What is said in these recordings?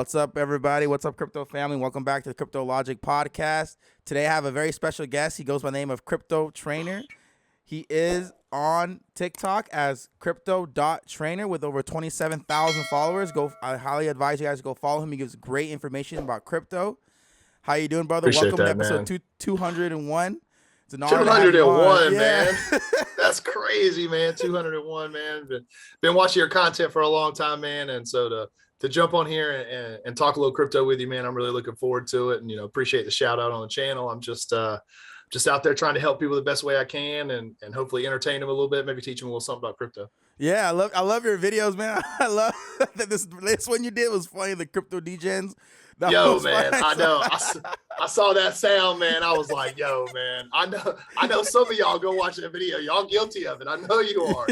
What's up, everybody? What's up, crypto family? Welcome back to the Cryptologic podcast. Today I have a very special guest. He goes by the name of Crypto.Trainer. He is on TikTok as Crypto.Trainer with over 27,000 followers. I highly advise you guys to go follow him. He gives great information about crypto. How you doing, brother? Appreciate Welcome that, to episode man. 201. It's an honor 201, yeah. man. That's crazy, man. 201, man. Been watching your content for a long time, man. And so to jump on here and talk a little crypto with you, man, I'm really looking forward to it. And, appreciate the shout out on the channel. I'm just out there trying to help people the best way I can and hopefully entertain them a little bit, maybe teach them a little something about crypto. Yeah, I love your videos, man. I love that this one you did was funny, the crypto degens. Yo, man, I know. I saw that sound, man. I was like, yo, man, I know some of y'all go watch that video. Y'all guilty of it. I know you are,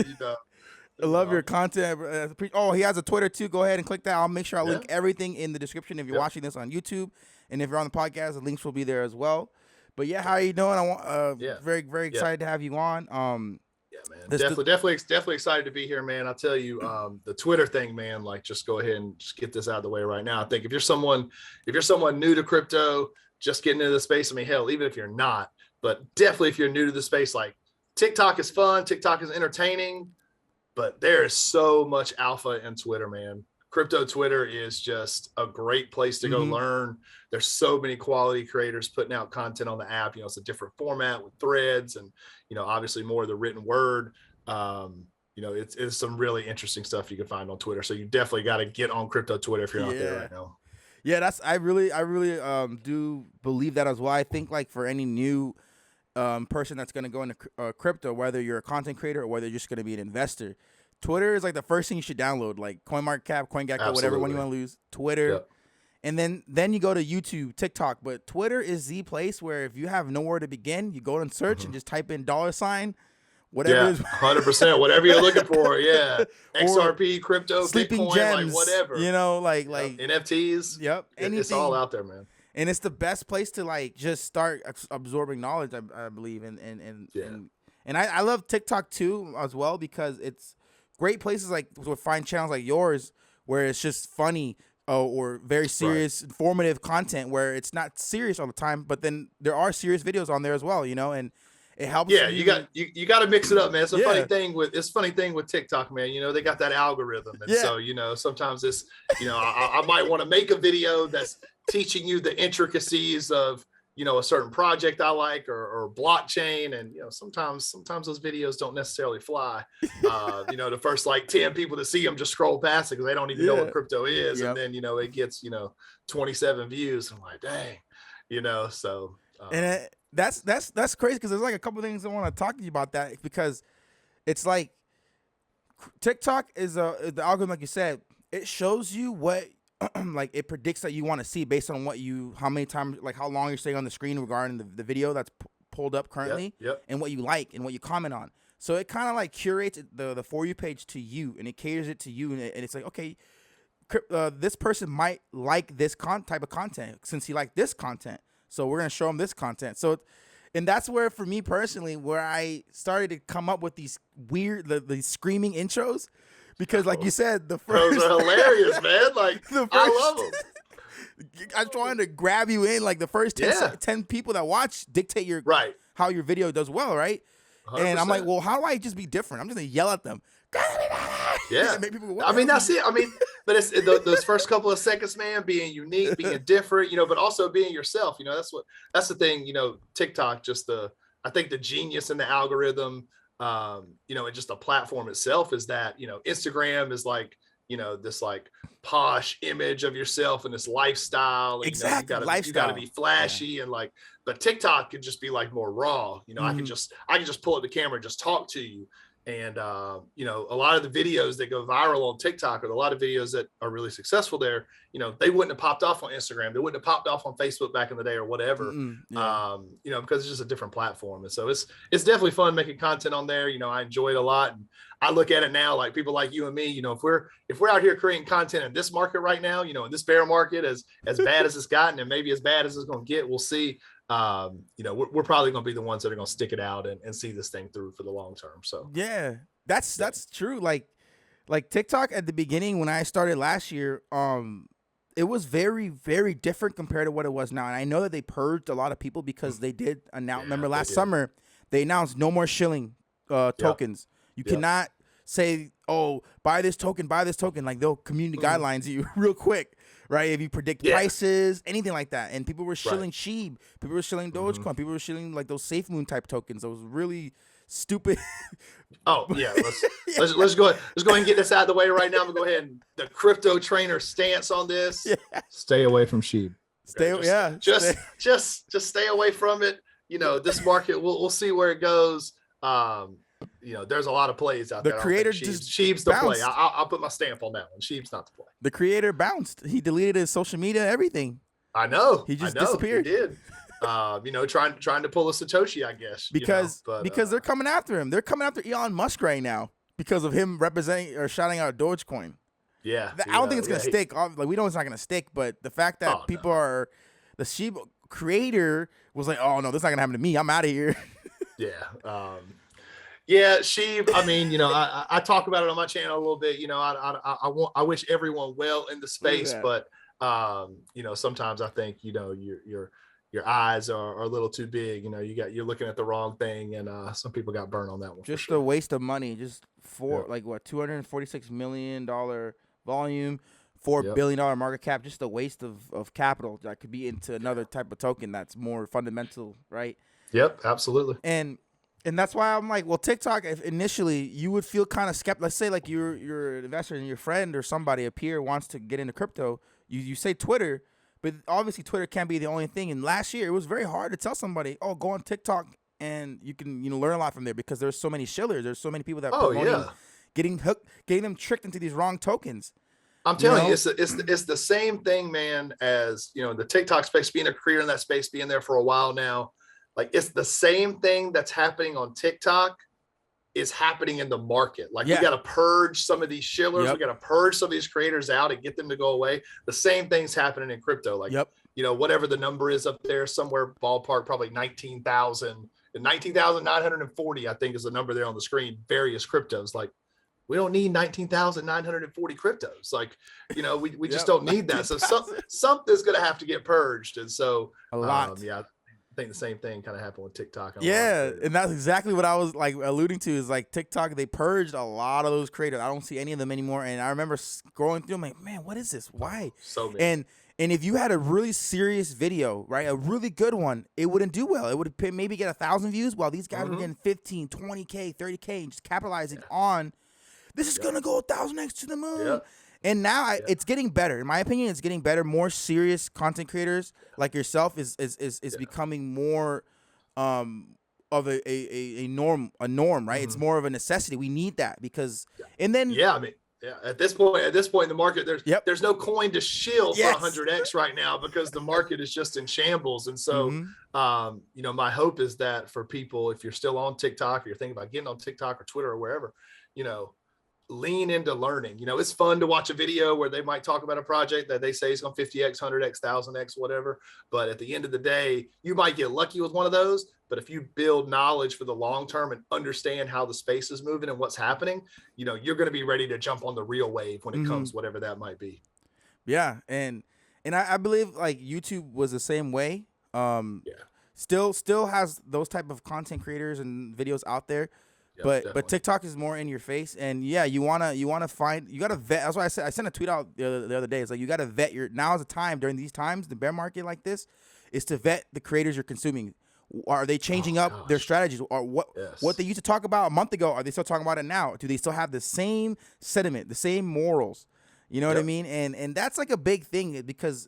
I love your content. Oh, he has a Twitter too. Go ahead and click that. I'll make sure I link everything in the description if you're watching this on YouTube. And if you're on the podcast, the links will be there as well. But yeah, how are you doing? I want very, very excited to have you on. Yeah, man. Definitely excited to be here, man. I'll tell you, the Twitter thing, man, like just go ahead and just get this out of the way right now. I think if you're someone new to crypto, just getting into the space, I mean, hell, even if you're not, but definitely if you're new to the space, like TikTok is fun, TikTok is entertaining, but there is so much alpha in Twitter, man. Crypto Twitter is just a great place to go learn. There's so many quality creators putting out content on the app. It's a different format with threads and, obviously more of the written word. It's some really interesting stuff you can find on Twitter. So you definitely got to get on Crypto Twitter if you're not there right now. Yeah, I really do believe that as well. I think like for any new person that's going to go into crypto, whether you're a content creator or whether you're just going to be an investor, Twitter is like the first thing you should download, like CoinMarketCap, CoinGecko, whatever one you want to use. Twitter. Yep. And then you go to YouTube, TikTok. But Twitter is the place where if you have nowhere to begin, you go and search and just type in $, whatever. Yeah, 100%. Whatever you're looking for. Yeah. XRP, crypto, sleeping Bitcoin, gems, like whatever. Like NFTs. Yep. It's all out there, man. And it's the best place to like just start absorbing knowledge, I believe. And I love TikTok too as well because it's great places like to find channels like yours where it's just funny or very serious, informative content where it's not serious all the time, but then there are serious videos on there as well, and it helps. Yeah, you got to mix it up, man. It's a funny thing with TikTok, man. They got that algorithm, and so sometimes it's I might want to make a video that's teaching you the intricacies of a certain project I like or blockchain. And, sometimes those videos don't necessarily fly. The first like 10 people to see them just scroll past it because they don't even know what crypto is. Yep. And then, it gets, 27 views. I'm like, dang, so. And that's crazy because there's like a couple of things I want to talk to you about that because it's like TikTok is the algorithm, like you said, it shows you what, like it predicts that you want to see based on how many times, like how long you're staying on the screen regarding the video that's pulled up currently and what you like and what you comment on. So it kind of like curates the For You page to you and it caters it to you. And it's like, okay, this person might like this type of content since he liked this content. So we're going to show him this content. So, and that's where, for me personally, where I started to come up with these weird, the screaming intros. Because, like you said, the first... Those are hilarious, man. Like, I love them. I'm trying to grab you in. Like, the first 10 people that watch dictate how your video does well, right? 100%. And I'm like, well, how do I just be different? I'm just going to yell at them. Yeah. I mean, that's it. I mean, but it's those first couple of seconds, man, being unique, being different, but also being yourself. That's the thing, TikTok, I think the genius in the algorithm, and just the platform itself is that, Instagram is like, this like posh image of yourself and this lifestyle. And, exactly. You gotta be flashy and like, but TikTok could just be like more raw. I can just pull up the camera and just talk to you. And, a lot of the videos that go viral on TikTok or a lot of videos that are really successful there, they wouldn't have popped off on Instagram. They wouldn't have popped off on Facebook back in the day or whatever, because it's just a different platform. And so it's definitely fun making content on there. I enjoy it a lot. And I look at it now, like people like you and me, if we're out here creating content in this market right now, in this bear market, as bad as it's gotten and maybe as bad as it's going to get, we'll see. We're probably going to be the ones that are going to stick it out and see this thing through for the long term. So yeah, that's true. Like TikTok at the beginning when I started last year, it was very, very different compared to what it was now. And I know that they purged a lot of people because they did announce. Remember last summer they announced no more shilling tokens. You cannot say, "Oh, buy this token, buy this token." Like they'll community guidelines you real quick, right? If you predict prices, anything like that. And people were shilling Sheeb, people were shilling Dogecoin, people were shilling like those SafeMoon type tokens. Those really stupid. Oh yeah, let's go ahead and get this out of the way right now. I'm gonna go ahead and the Crypto.Trainer stance on this. Stay away from sheep. Just stay away from it. You know, this market, we'll see where it goes. You know, there's a lot of plays out there. The creator just Sheeb's the play. I'll put my stamp on that one. Sheeb's not the play. The creator bounced. He deleted his social media, everything. I know. He just disappeared. He did. You know, trying to pull a Satoshi, I guess. Because they're coming after him. They're coming after Elon Musk right now because of him representing or shouting out Dogecoin. Yeah. I don't think it's gonna stick. Like we know it's not gonna stick, but the fact that people are the Sheeb creator was like, oh no, this is not gonna happen to me. I'm out of here. Yeah. Yeah, Sheeb. I mean, you know, I talk about it on my channel a little bit. You know, I wish everyone well in the space, but you know, sometimes I think, you know, your eyes are a little too big. You know, you're looking at the wrong thing, and some people got burned on that one. Just a waste of money. Just like what, $246 million volume, $4 billion market cap. Just a waste of capital that could be into another type of token that's more fundamental, right? Yep, absolutely. And that's why I'm like, well, TikTok, if initially you would feel kind of skeptical. Let's say like you're an investor and your friend or somebody, a peer, wants to get into crypto. You say Twitter. But obviously, Twitter can't be the only thing. And last year, it was very hard to tell somebody, "Oh, go on TikTok and you can learn a lot from there," because there's so many shillers. There's so many people that getting hooked, getting them tricked into these wrong tokens. I'm telling you, it's the same thing, man. As you know, the TikTok space, being a creator in that space, being there for a while now, like it's the same thing that's happening on TikTok is happening in the market. Like we got to purge some of these shillers. We got to purge some of these creators out and get them to go away. The same thing's happening in crypto. Like, you know, whatever the number is up there, somewhere ballpark, probably 19,000 and 19,940, I think is the number there on the screen, various cryptos. Like we don't need 19,940 cryptos. Like, you know, we just don't need that. So something's going to have to get purged. And so a lot. I think the same thing kind of happened with TikTok. Yeah, and that's exactly what I was like alluding to. Is like TikTok, they purged a lot of those creators. I don't see any of them anymore. And I remember scrolling through, I'm like, man, what is this? Why? So many. And if you had a really serious video, right, a really good one, it wouldn't do well. It would maybe get 1,000 views, while these guys were getting 15, 20K, 30K, and just capitalizing on. This is gonna go 1,000x to the moon. Yep. And now it's getting better. In my opinion, it's getting better. More serious content creators like yourself is becoming more of a norm, right? It's more of a necessity. We need that because and then I mean, at this point in the market, there's no coin to shield for 100x right now because the market is just in shambles. And so you know, my hope is that for people, if you're still on TikTok or you're thinking about getting on TikTok or Twitter or wherever, you know, lean into learning. You know, it's fun to watch a video where they might talk about a project that they say is going 50x, 100x, 1000x, whatever. But at the end of the day, you might get lucky with one of those. But if you build knowledge for the long term and understand how the space is moving and what's happening, you know, you're going to be ready to jump on the real wave when it comes, whatever that might be. Yeah. And I believe like YouTube was the same way. Still has those type of content creators and videos out there. But TikTok is more in your face, and you gotta vet. That's why I sent a tweet out the other day. It's like you gotta vet now's the time during these times, the bear market like this, is to vet the creators you're consuming. Are they changing up their strategies, or what they used to talk about a month ago? Are they still talking about it now? Do they still have the same sentiment, the same morals? You know what I mean? And that's like a big thing because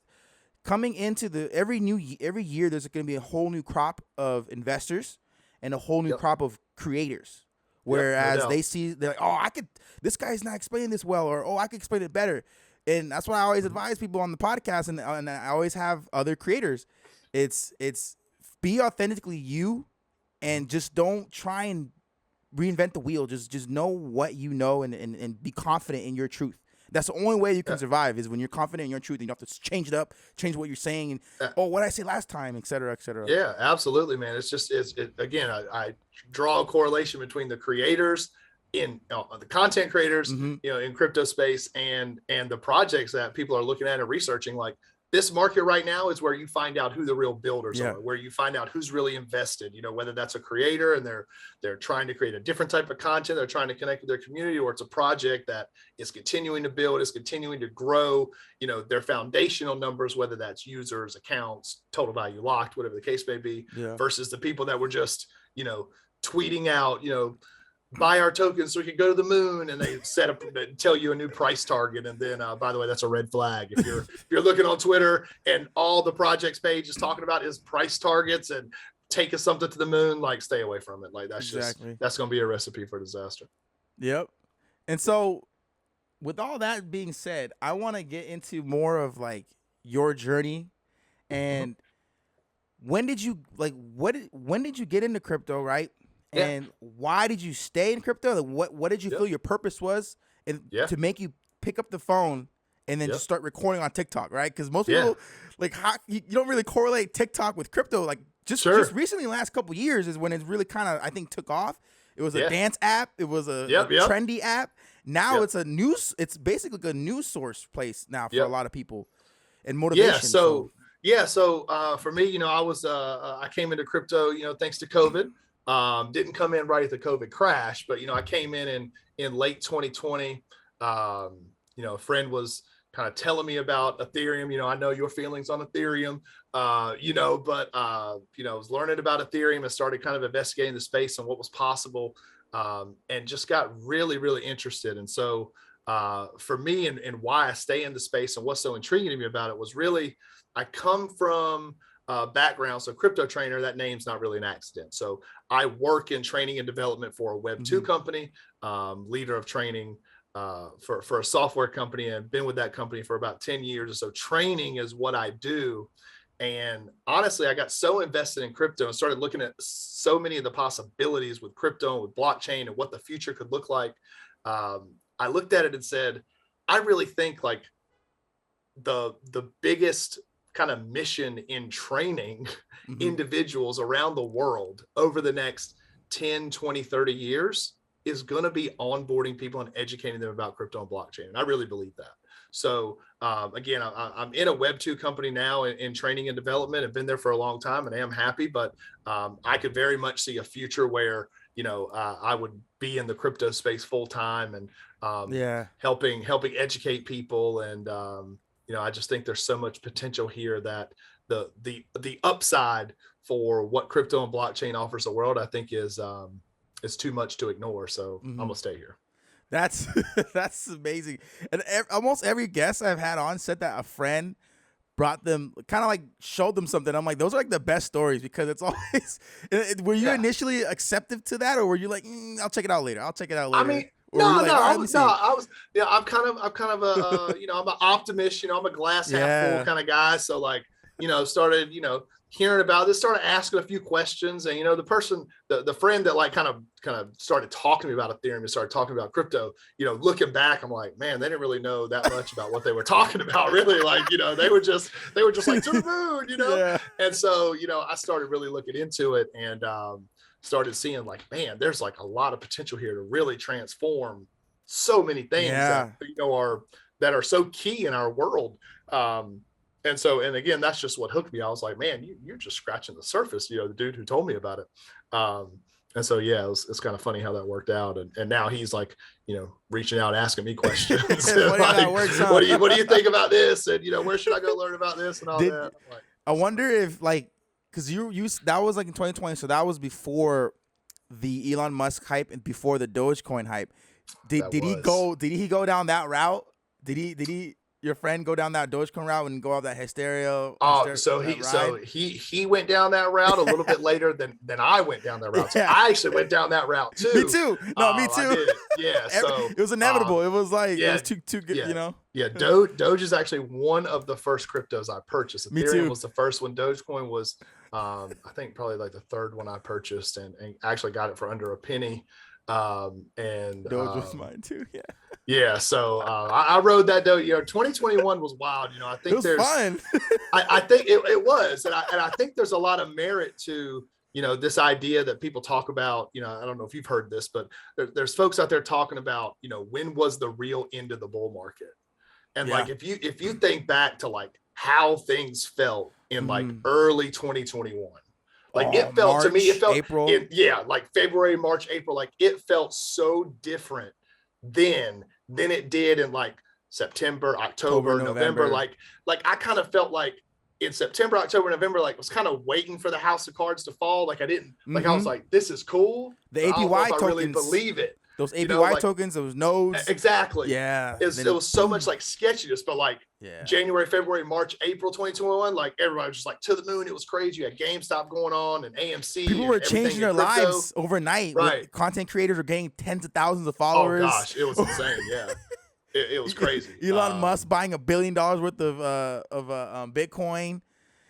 coming into every year, there's going to be a whole new crop of investors and a whole new crop of creators. Whereas they're like, this guy's not explaining this well, or I could explain it better. And that's why I always advise people on the podcast, and I always have other creators. It's be authentically you, and just don't try and reinvent the wheel. Just know what you know, and be confident in your truth. That's the only way you can survive, is when you're confident in your truth and you don't have to change it up, change what you're saying, and what did I say last time, et cetera, et cetera. Yeah, absolutely, man. It's just again, I draw a correlation between the creators in the content creators, Mm-hmm. in crypto space, and the projects that people are looking at and researching. Like, this market right now is where you find out who the real builders Yeah. are, where you find out who's really invested, whether that's a creator and they're trying to create a different type of content, they're trying to connect with their community, or it's a project that is continuing to build, is continuing to grow, their foundational numbers, whether that's users, accounts, total value locked, whatever the case may be, versus the people that were just, tweeting out, buy our tokens so we can go to the moon, and they set up and tell you a new price target, and then by the way, that's a red flag if you're looking on Twitter and all the projects page is talking about is price targets and take us something to the moon. Like, stay away from it. Like, that's that's going to be a recipe for disaster. Yep. And so with all that being said, I want to get into more of like your journey, and when did you get into crypto, right? And why did you stay in crypto? Like, what did you feel your purpose was, and to make you pick up the phone and then just start recording on TikTok, right? Because most people you don't really correlate TikTok with crypto. Like, just recently, last couple of years is when it really kind of, I think, took off. It was a dance app. It was a trendy app. Now it's it's basically a news source place now for a lot of people, and motivation. So for me, I came into crypto, thanks to COVID. Didn't come in right at the COVID crash, but I came in late 2020. A friend was kind of telling me about Ethereum. I know your feelings on Ethereum, but I was learning about Ethereum and started kind of investigating the space and what was possible, and just got really, really interested. And so for me, and why I stay in the space and what's so intriguing to me about it was really, I come from background. So Crypto.Trainer, that name's not really an accident. So I work in training and development for a Web2 company, leader of training for a software company, and been with that company for about 10 years. So training is what I do. And honestly, I got so invested in crypto and started looking at so many of the possibilities with crypto and with blockchain and what the future could look like. I looked at it and said, I really think like the biggest kind of mission in training individuals around the world over the next 10, 20, 30 years is going to be onboarding people and educating them about crypto and blockchain. And I really believe that. So again, I'm in a Web2 company now in training and development. I've been there for a long time and I am happy, but I could very much see a future where, I would be in the crypto space full time and helping educate people. And I just think there's so much potential here that the upside for what crypto and blockchain offers the world, I think is too much to ignore. So I'm gonna stay here. That's amazing. And almost every guest I've had on said that a friend brought them, kind of like showed them something. I'm like, those are like the best stories, because it's always. Were you initially acceptive to that, or were you like, I'll check it out later? I mean. I was, I'm kind of a, I'm an optimist, I'm a glass half full kind of guy. So like, started, hearing about this, started asking a few questions, and, the friend that like kind of started talking to me about Ethereum and started talking about crypto, looking back, I'm like, man, they didn't really know that much about what they were talking about, really. Like, they were just like, to the moon, And so, I started really looking into it, and, started seeing like, man, there's like a lot of potential here to really transform so many things that are so key in our world. And again, that's just what hooked me. I was like, man, you're just scratching the surface, the dude who told me about it. And so, it's kind of funny how that worked out. And now he's like, reaching out, asking me questions. Like, what do you think about this? And, where should I go learn about this and all that? Like, I wonder if like, because you that was like in 2020, so that was before the Elon Musk hype and before the Dogecoin hype. Did he go down that route? Did he your friend go down that Dogecoin route and go out that hysteria? So he went down that route a little bit later than I went down that route. So I actually went down that route too. Me too. No, me too. Yeah. So it was inevitable. It was like it was too good. Yeah. Doge is actually one of the first cryptos I purchased. Ethereum was the first one. Dogecoin was I think probably like the third one I purchased, and actually got it for under a penny. And Doge was mine too. So I rode that Doge. 2021 was wild. I think it was fun. I think it was, and I think there's a lot of merit to this idea that people talk about, I don't know if you've heard this, but there's folks out there talking about, when was the real end of the bull market? And Yeah. like, if you think back to like how things felt in like early 2021, like it felt to me, March, April. Like February, March, April, like it felt so different then than it did in like September, October, November. Like I kind of felt like in September, October, November, like was kind of waiting for the house of cards to fall. Like I didn't, like I was like, this is cool. The APY I don't know if tokens, I really believe it. Those APY tokens, those nodes. Exactly. Yeah. It was so much like sketchiness, but like January, February, March, April 2021, like everybody was just like to the moon. It was crazy. You had GameStop going on and AMC. People were changing their lives overnight. Right. Content creators were getting tens of thousands of followers. Oh gosh, it was insane. Yeah. It was crazy. Elon Musk buying $1 billion worth of Bitcoin,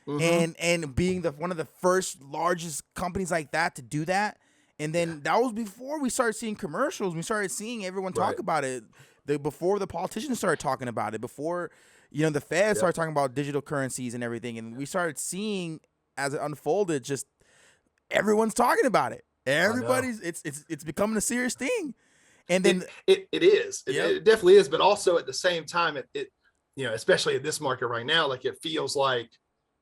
and being one of the first largest companies like that to do that. And then that was before we started seeing commercials. We started seeing everyone talk about it. Before the politicians started talking about it. Before the Fed started talking about digital currencies and everything. And we started seeing as it unfolded, just everyone's talking about it. Everybody's it's becoming a serious thing. And then it is. It definitely is. But also at the same time, it especially in this market right now, like it feels like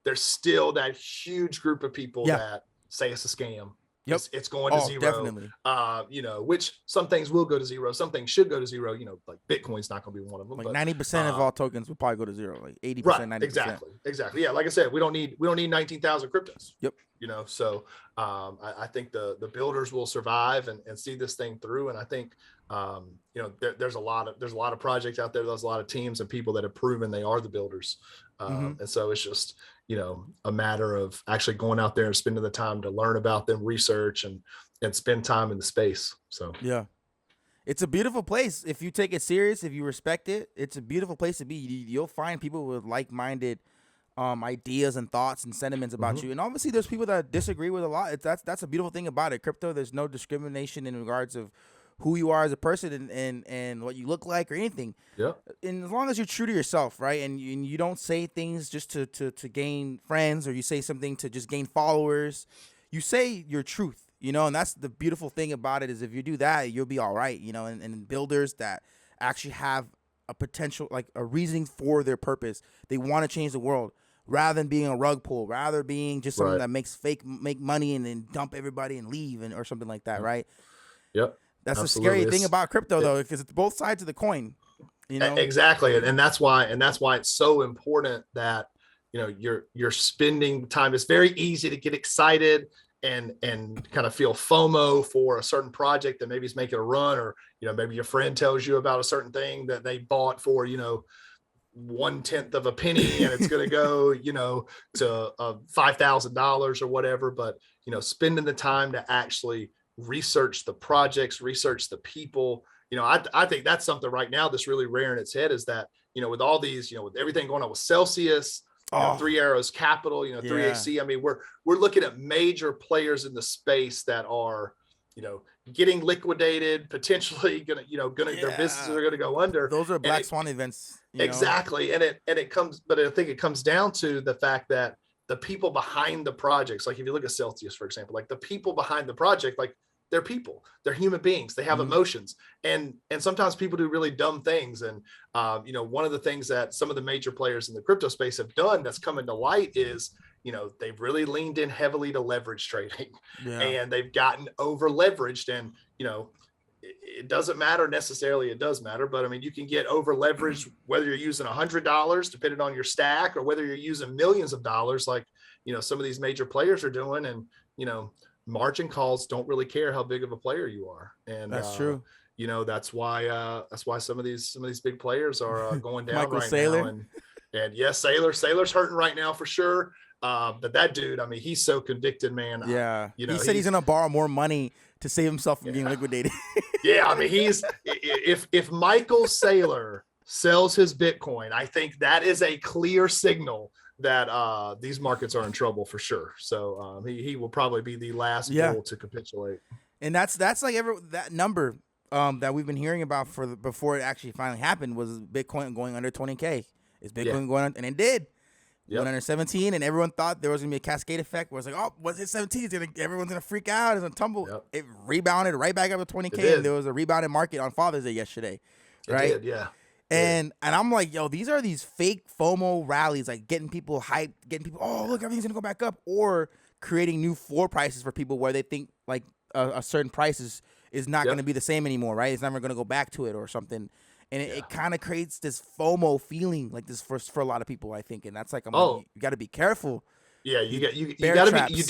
there's still that huge group of people that say it's a scam. Yep. It's going to zero. Definitely. Which some things will go to zero. Some things should go to zero. Like Bitcoin's not going to be one of them. Like 90% of all tokens will probably go to zero. Like 80%, right, 90%. Exactly. Yeah. Like I said, we don't need 19,000 cryptos. Yep. So I think the builders will survive and see this thing through. And I think there's a lot of projects out there. There's a lot of teams and people that have proven they are the builders. And so it's just a matter of actually going out there and spending the time to learn about them, research and spend time in the space. So it's a beautiful place if you take it serious, if you respect it. It's a beautiful place to be. You'll find people with like-minded ideas and thoughts and sentiments about you. And obviously there's people that disagree with a lot. That's a beautiful thing about it. Crypto, there's no discrimination in regards of who you are as a person and what you look like or anything. Yeah. And as long as you're true to yourself, right? And you don't say things just to gain friends, or you say something to just gain followers. You say your truth, and that's the beautiful thing about it, is if you do that, you'll be all right, and builders that actually have a potential, like a reasoning for their purpose. They want to change the world rather than being a rug pull, rather being just someone that make money and then dump everybody and leave or something like that, right? Yep. That's the scary thing about crypto, though, because it's both sides of the coin. Exactly, and that's why it's so important that you're spending time. It's very easy to get excited and kind of feel FOMO for a certain project that maybe is making a run, or maybe your friend tells you about a certain thing that they bought for 1/10 of a penny and it's going to go to $5,000 or whatever. But spending the time to actually research the projects, research the people. I think that's something right now that's really rearing its head, is that, with all these, with everything going on with Celsius, Three Arrows Capital, 3AC. I mean, we're looking at major players in the space that are, getting liquidated, potentially their businesses are going to go under. Those are black swan events. Exactly. And it comes, but I think it comes down to the fact that the people behind the projects, like if you look at Celsius, for example, like the people behind the project, like they're people, they're human beings, they have emotions, and sometimes people do really dumb things. And one of the things that some of the major players in the crypto space have done that's coming to light is they've really leaned in heavily to leverage trading, and they've gotten over leveraged. And it doesn't matter necessarily. It does matter, but I mean, you can get over leveraged whether you're using $100, depending on your stack, or whether you're using millions of dollars, like some of these major players are doing. And margin calls don't really care how big of a player you are. And that's true. That's why some of these big players are going down Michael right Saylor. now. And yes, Saylor's hurting right now for sure. But that dude, I mean, he's so convicted, man. Yeah. He said he's going to borrow more money to save himself from being liquidated. Yeah. I mean, if Michael Saylor sells his Bitcoin, I think that is a clear signal that these markets are in trouble for sure. So he will probably be the last bull to capitulate. And that's like that number that we've been hearing about before it actually finally happened, was Bitcoin going under 20K. Is Bitcoin going on? And it did. Went under 17, and everyone thought there was gonna be a cascade effect where it's like, oh, once it's 17, everyone's gonna freak out, it's gonna tumble. Yep. It rebounded right back up to 20K, It did. and there was a rebounded market on Father's Day yesterday, It right? did, yeah. And I'm like, yo, these are these fake FOMO rallies, like getting people hyped, getting people, oh, look, everything's gonna go back up, or creating new floor prices for people where they think like a certain price is not gonna be the same anymore, right? It's never gonna go back to it or something. And it kind of creates this FOMO feeling like this for a lot of people, I think, and that's like, like, you got to be careful. Yeah, you got to be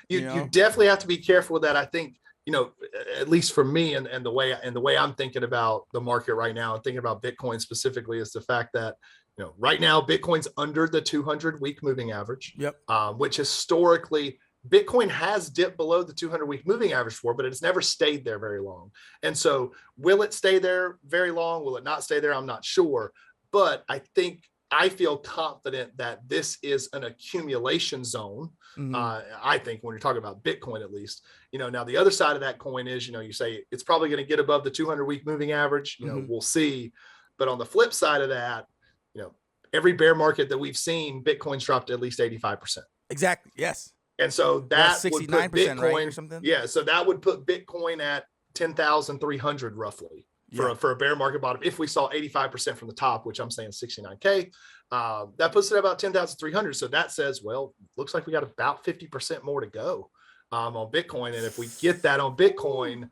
you definitely have to be careful with that. I think, you know, at least for me and the way I'm thinking about the market right now and thinking about Bitcoin specifically is the fact that, you know, right now Bitcoin's under the 200-week moving average. Yep. Which historically Bitcoin has dipped below the 200-week moving average for, but it's never stayed there very long. And so will it stay there very long? Will it not stay there? I'm not sure. But I feel confident that this is an accumulation zone. I think when you're talking about Bitcoin, at least, you know, now the other side of that coin is, you know, you say it's probably going to get above the 200-week moving average, you know, we'll see. But on the flip side of that, you know, every bear market that we've seen, Bitcoin's dropped at least 85%. Exactly. Yes. And so that would put Bitcoin, right, or something. Yeah. So that would put Bitcoin at 10,300 roughly for a bear market bottom. If we saw 85% from the top, which I'm saying 69K, that puts it at about 10,300. So that says, well, looks like we got about 50% more to go on Bitcoin. And if we get that on Bitcoin,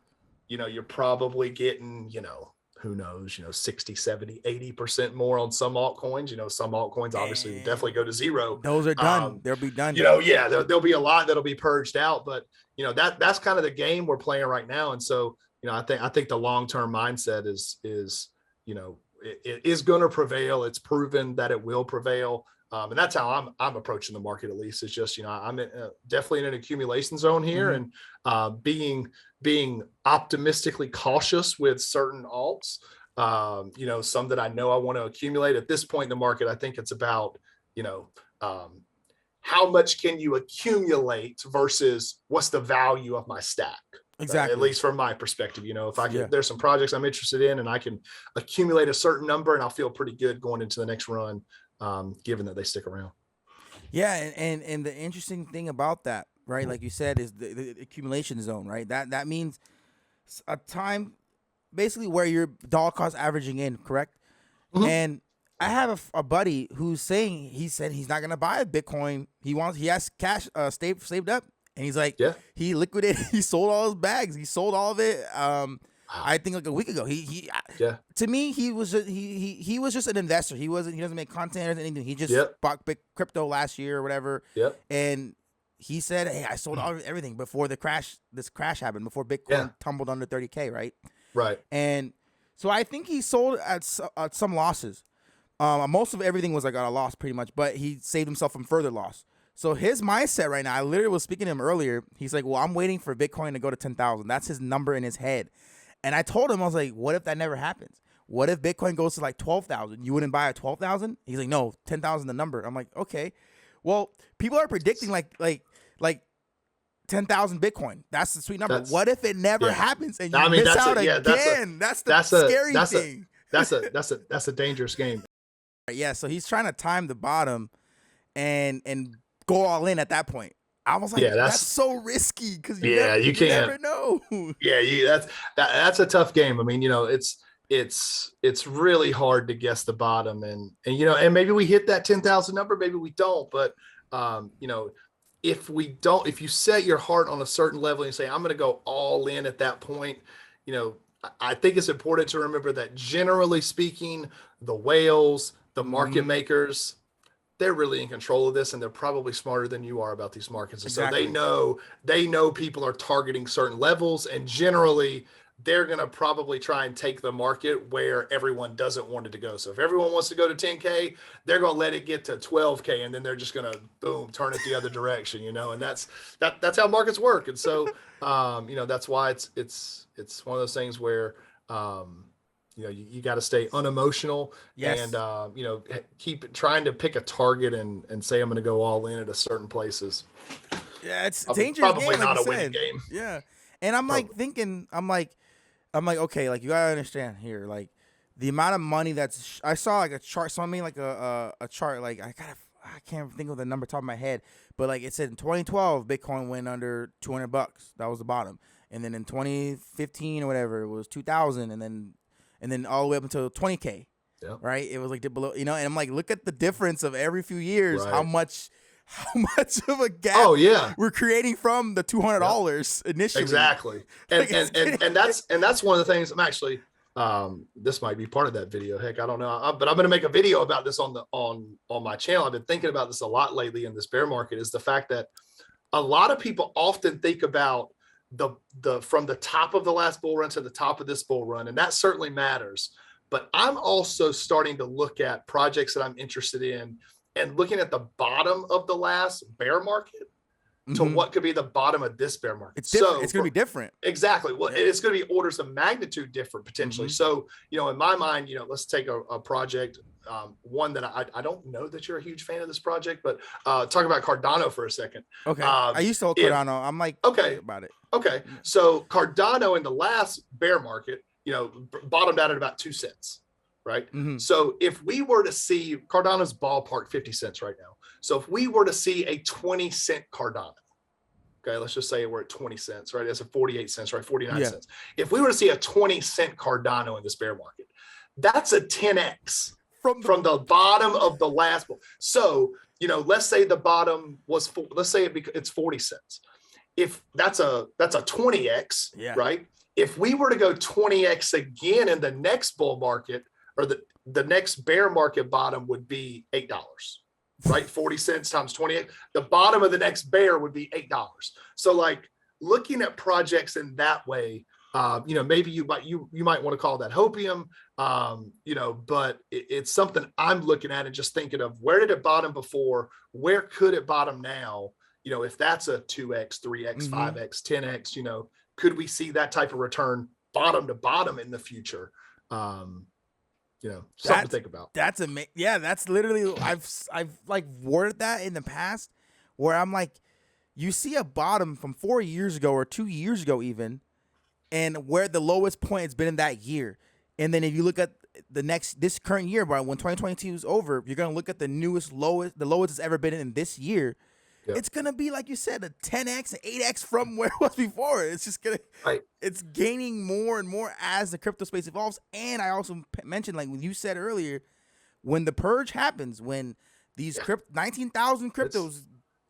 you know, you're probably getting, you know, who knows, you know, 60, 70, 80% more on some altcoins. You know, some altcoins obviously will definitely go to zero. Those are done. They'll be done. You know, yeah, there'll be a lot that'll be purged out, but you know, that's kind of the game we're playing right now. And so, you know, I think the long-term mindset is, you know, it is going to prevail. It's proven that it will prevail. And that's how I'm approaching the market. At least it's just, you know, I'm definitely in an accumulation zone here, and being optimistically cautious with certain alts. You know, some that I know I want to accumulate at this point in the market. I think it's about, you know, how much can you accumulate versus what's the value of my stack. Exactly. At least from my perspective, you know, if I can, there's some projects I'm interested in and I can accumulate a certain number and I'll feel pretty good going into the next run. Given that they stick around. Yeah, and the interesting thing about that, right, like you said, is the accumulation zone, right? That means a time basically where your dollar cost averaging in, correct? And I have a buddy who's saying, he said he's not gonna buy a Bitcoin. He has cash saved up, and he's like, he liquidated, he sold all his bags, he sold all of it. I think like a week ago. To me, he was just an investor. He doesn't make content or anything. He just bought big crypto last year or whatever. And he said, hey, I sold everything before this crash happened, before Bitcoin tumbled under 30K, right? Right. And so I think he sold at some losses. Most of everything was like at a loss pretty much, but he saved himself from further loss. So his mindset right now, I literally was speaking to him earlier. He's like, well, I'm waiting for Bitcoin to go to 10,000. That's his number in his head. And I told him, I was like, what if that never happens? What if Bitcoin goes to like 12,000? You wouldn't buy at 12,000? He's like, no, 10,000 the number. I'm like, okay. Well, people are predicting like 10,000 Bitcoin. That's the sweet number. What if it never happens and you miss out again? That's the scary thing. That's a dangerous game. Yeah, so he's trying to time the bottom and go all in at that point. I was like, that's so risky because you can't. Never know. That's a tough game. I mean, you know, it's really hard to guess the bottom, and you know, and maybe we hit that 10,000 number, maybe we don't. But you know, if you set your heart on a certain level and you say, I'm going to go all in at that point, you know, I think it's important to remember that generally speaking, the whales, the market makers, they're really in control of this, and they're probably smarter than you are about these markets. And so they know people are targeting certain levels, and generally they're going to probably try and take the market where everyone doesn't want it to go. So if everyone wants to go to 10K, they're going to let it get to 12K, and then they're just going to boom, turn it the other direction, you know, and that's how markets work. And so, you know, that's why it's one of those things where, you know, you got to stay unemotional and, you know, keep trying to pick a target and say, I'm going to go all in at a certain places. Yeah, it's a dangerous probably game, not like a winning game. Yeah. And I'm like thinking, I'm like, okay, like you got to understand here, like the amount of money I saw like a chart, someone made like a chart, like I can't think of the number top of my head, but like it said in 2012, Bitcoin went under $200. That was the bottom. And then in 2015 or whatever, it was 2,000, and then all the way up until 20K. Yeah. Right? It was like below, and I'm like, look at the difference of every few years, Right. how much of a gap we're creating from the $200 initially. Exactly. And that's one of the things I'm actually this might be part of that video. Heck, I don't know. But I'm going to make a video about this on my channel. I've been thinking about this a lot lately in this bear market, is the fact that a lot of people often think about the from the top of the last bull run to the top of this bull run, and that certainly matters. But I'm also starting to look at projects that I'm interested in and looking at the bottom of the last bear market to what could be the bottom of this bear market. It's different. It's going to be different. Exactly. Well, it's going to be orders of magnitude different potentially. So, in my mind, let's take a project, one that I don't know that you're a huge fan of this project, but talk about Cardano for a second. Okay. I used to hold Cardano. I'm like, okay about it. Okay. So Cardano in the last bear market, bottomed out at about 2 cents. Right. So if we were to see Cardano's ballpark 50 cents right now. So if we were to see a 20-cent Cardano, okay, let's just say we're at 20 cents, right? That's a 48 cents, right? 49 cents. If we were to see a 20-cent Cardano in this bear market, that's a 10x from the bottom of the last bull. So, let's say the bottom was, let's say it's 40 cents. If that's a 20x, right? If we were to go 20x again in the next bull market, or the next bear market bottom would be $8, right? 40 cents times 28. The bottom of the next bear would be $8. So like looking at projects in that way, maybe you might want to call that hopium, but it's something I'm looking at and just thinking of, where did it bottom before? Where could it bottom now? If that's a 2x, 3x, 5x, 10x, could we see that type of return bottom to bottom in the future? Something to think about. That's amazing. Yeah, that's literally, I've like worded that in the past where I'm like, you see a bottom from 4 years ago or 2 years ago even, and where the lowest point has been in that year. And then if you look at this current year, bro, when 2022 is over, you're going to look at the lowest it's ever been in this year. Yep. It's going to be, like you said, a 10x, an 8x from where it was before. It's just going to, it's gaining more and more as the crypto space evolves. And I also mentioned, like when you said earlier, when the purge happens, when these 19,000 cryptos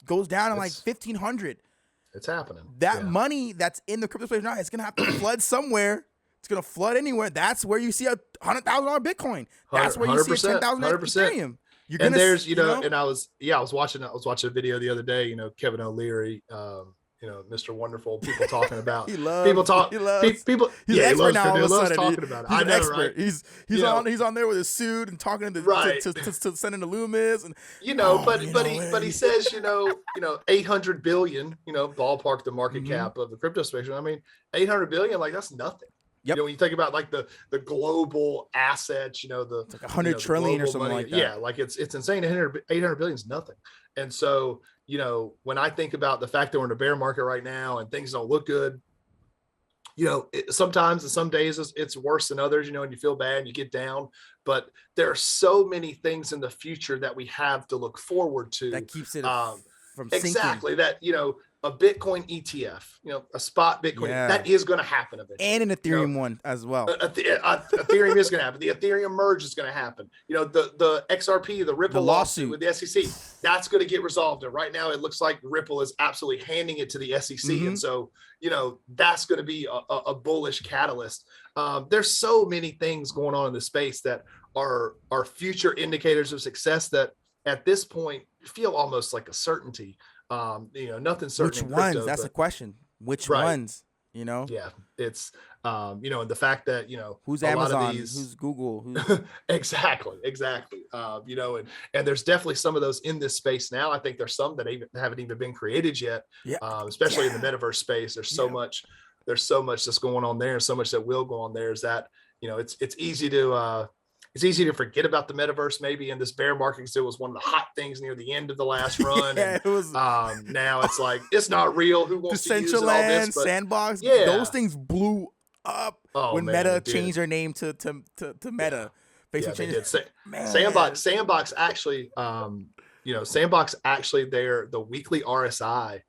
goes down to like 1,500. It's happening. That money that's in the crypto space now, it's going to have to flood somewhere. It's going to flood anywhere. That's where you see a $100,000 Bitcoin. That's where you see a $10,000 Ethereum. And there's, and I was watching a video the other day, Kevin O'Leary, Mr. Wonderful, people talking about, he loves talking about it. He's an expert. Right? He's on there with his suit and talking to sending the Loomis and, but he says, 800 billion, ballpark the market cap of the crypto space. I mean, 800 billion, like that's nothing. Yep. When you think about like the global assets, it's like 100 trillion or something money, like that. Yeah, like it's insane. 800 billion is nothing. And so, when I think about the fact that we're in a bear market right now and things don't look good, sometimes and some days it's worse than others, and you feel bad and you get down. But there are so many things in the future that we have to look forward to. That keeps it from exactly sinking. That, a Bitcoin ETF, a spot Bitcoin, that is going to happen eventually. And an Ethereum one as well. Ethereum is going to happen. The Ethereum merge is going to happen. The XRP, the Ripple lawsuit with the SEC, that's going to get resolved. And right now it looks like Ripple is absolutely handing it to the SEC. And so, that's going to be a bullish catalyst. There's so many things going on in the space that are future indicators of success that at this point feel almost like a certainty. Nothing certain. Which ones? That's the question. Which ones? Yeah, it's and the fact that who's Amazon, who's Google, who's exactly. And there's definitely some of those in this space now. I think there's some that haven't even been created yet. Especially in the metaverse space. There's so much that's going on there, and so much that will go on there. Is that it's easy to forget about the metaverse maybe in this bear market because it was one of the hot things near the end of the last run. It was. Now it's like it's not real. Who wants to use all this? But, Sandbox, those things blew up when Meta changed their name to Meta. Facebook changed. Sandbox actually Sandbox actually the weekly RSI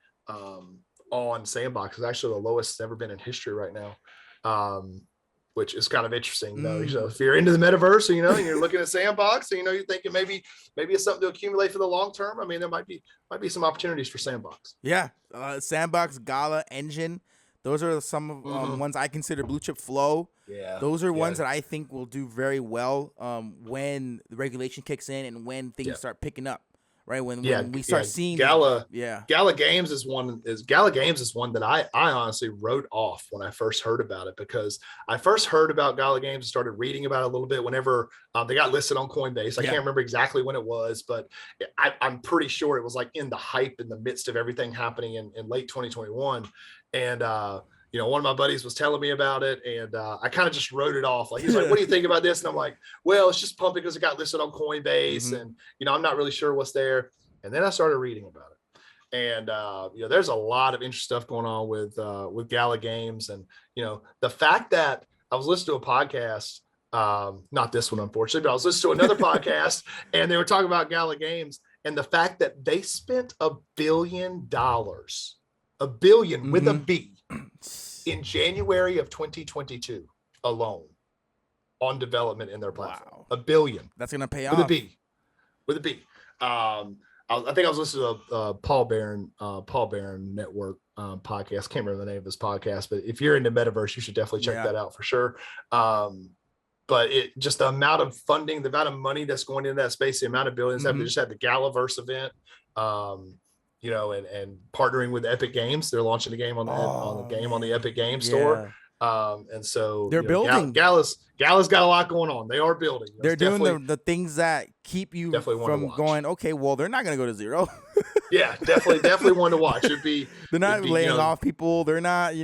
on Sandbox is actually the lowest it's ever been in history right now. Which is kind of interesting, if you're into the metaverse, and you're looking at Sandbox, and you're thinking maybe it's something to accumulate for the long term. I mean, there might be some opportunities for Sandbox. Yeah, Sandbox, Gala, Engine, those are some of ones I consider blue chip. Flow. Yeah, those are ones that I think will do very well when the regulation kicks in and when things start picking up. Right, when we start seeing Gala Games is one that I honestly wrote off when I first heard about it, because I first heard about Gala Games and started reading about it a little bit whenever they got listed on Coinbase. I can't remember exactly when it was, but I'm pretty sure it was like in the hype in the midst of everything happening in late 2021. And one of my buddies was telling me about it, and I kind of just wrote it off. Like, he's like, "What do you think about this?" And I'm like, "Well, it's just pumping because it got listed on Coinbase, and I'm not really sure what's there." And then I started reading about it, and there's a lot of interesting stuff going on with Gala Games, and the fact that I was listening to a podcast, not this one unfortunately, but I was listening to another podcast, and they were talking about Gala Games, and the fact that they spent $1 billion, with a B, in January of 2022 alone on development in their platform. Wow. $1 billion. That's gonna pay off. With a B. I think I was listening to Paul Barron Network podcast. Can't remember the name of his podcast, but if you're into metaverse, you should definitely check that out for sure. But just the amount of funding, the amount of money that's going into that space, the amount of billions that they just had the Galaverse event. And partnering with Epic Games, they're launching a game on the Epic Games store. And so they're building. Gala's got a lot going on. They are building. They're doing the things that keep you from going, okay, well, they're not going to go to zero. Yeah, definitely one to watch. They're not laying off people. They're not,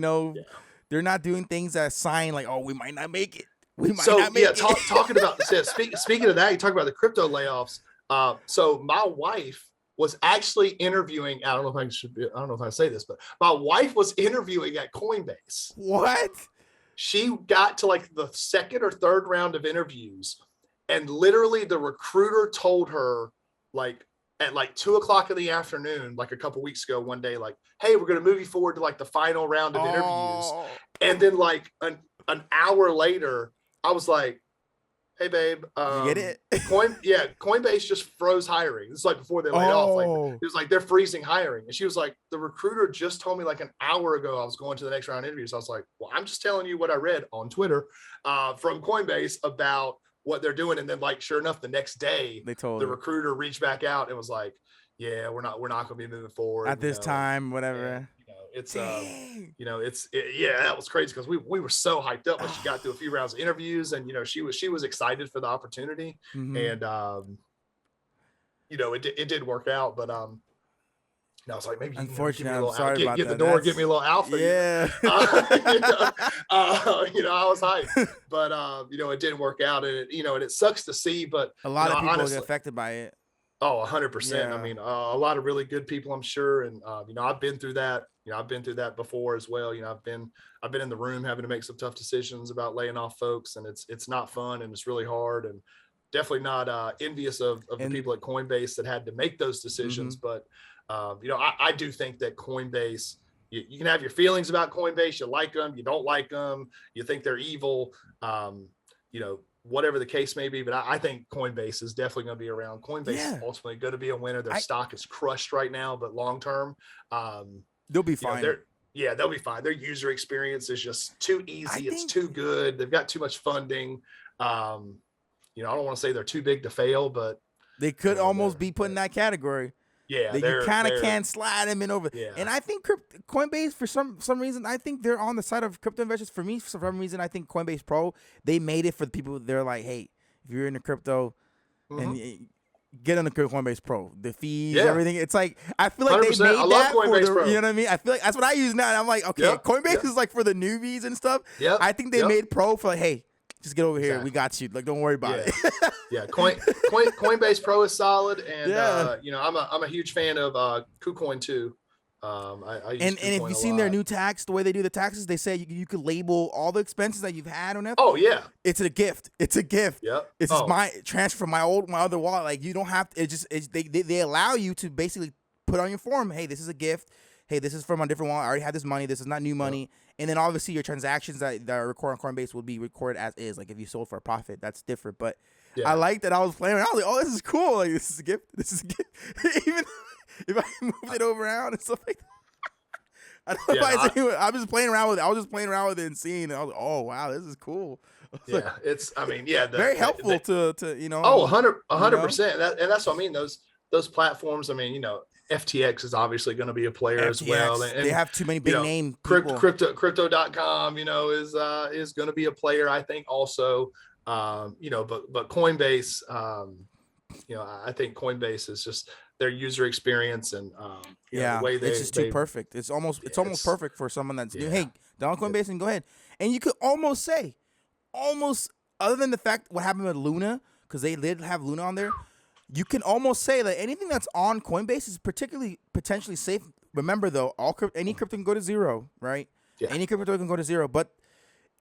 they're not doing things that sign like, oh, we might not make it. Talking about speaking of that, you talk about the crypto layoffs. So my wife was actually interviewing. I don't know if I say this, but my wife was interviewing at Coinbase. What? She got to like the second or third round of interviews, and literally the recruiter told her, like at like 2:00 in the afternoon, like a couple weeks ago, one day, like, "Hey, we're going to move you forward to like the final round of interviews." And then like an hour later, I was like, "Hey babe, you get it?" Coinbase just froze hiring. This is like before they laid off. Like, it was like they're freezing hiring. And she was like, "The recruiter just told me like an hour ago I was going to the next round of interviews." So I was like, "Well, I'm just telling you what I read on Twitter from Coinbase about what they're doing." And then like, sure enough, the next day the recruiter reached back out and was like, "Yeah, we're not going to be moving forward at this time, whatever." It's that was crazy because we were so hyped up when she got through a few rounds of interviews, and she was excited for the opportunity, and it did work out, but I was like, maybe unfortunately, I'm sorry about get the door, get me a little alpha. Yeah. I was hyped, but it didn't work out, and it sucks to see, but a lot of people get affected by it. Oh, 100%. I mean, a lot of really good people, I'm sure. And, I've been through that. I've been through that before as well. I've been in the room having to make some tough decisions about laying off folks, and it's not fun, and it's really hard, and definitely not envious of the people at Coinbase that had to make those decisions. But, I do think that Coinbase, you can have your feelings about Coinbase. You like them, you don't like them, you think they're evil, whatever the case may be, but I think Coinbase is definitely going to be around. Coinbase is ultimately going to be a winner. Their stock is crushed right now, but long term, they'll be fine. They'll be fine. Their user experience is just too easy. It's too good. They've got too much funding. I don't want to say they're too big to fail, but they could almost be put in that category. Yeah, that you kind of can't slide them in over. Yeah. And I think Coinbase, for some reason, I think they're on the side of crypto investors. For me, for some reason, I think Coinbase Pro, they made it for the people. They're like, hey, if you're into crypto, and get on the Coinbase Pro, the fees, everything. It's like, I feel like they made that for the, you know what I mean? I feel like that's what I use now. And I'm like, okay, Coinbase is like for the newbies and stuff. I think they made Pro for like, hey, just get over here. We got you. Like, don't worry about it. Coinbase Pro is solid, and I'm a huge fan of KuCoin too. I use And if KuCoin you've a seen their lot. new tax, the way they do the taxes, they say you could label all the expenses that you've had on it. Oh yeah. It's a gift. It's a gift. Yep. It's just Oh my transfer from my other wallet. Like you don't have to. They allow you to basically put on your form. Hey, this is a gift. Hey, this is from a different wallet. I already had this money. This is not new money. yep. And then obviously your transactions that are recorded on Coinbase will be recorded as is. Like if you sold for a profit, that's different. But I Yeah. like that I was playing around. I was like, oh, this is cool. Like this is a gift. This is a gift. Even if I moved it around and stuff like that. I don't know Yeah, if I say I'm just playing around with it. I was just playing around with it and seeing it. I was like, oh wow, this is cool. Yeah, it's. I mean, yeah, Very helpful to you know. Oh, 100%. And that's what I mean. Those platforms. I mean, FTX is obviously going to be a player as well. And they have too many big name people. Crypto.com, is going to be a player, I think, also. But Coinbase, I think Coinbase is just their user experience and the way it's just too perfect. It's almost perfect for someone that's new. Hey, download Coinbase and go ahead. And you could almost say, other than the fact what happened with Luna, because they did have Luna on there, you can almost say that anything that's on Coinbase is potentially safe. Remember though, any crypto can go to zero, right? Yeah. Any crypto can go to zero, but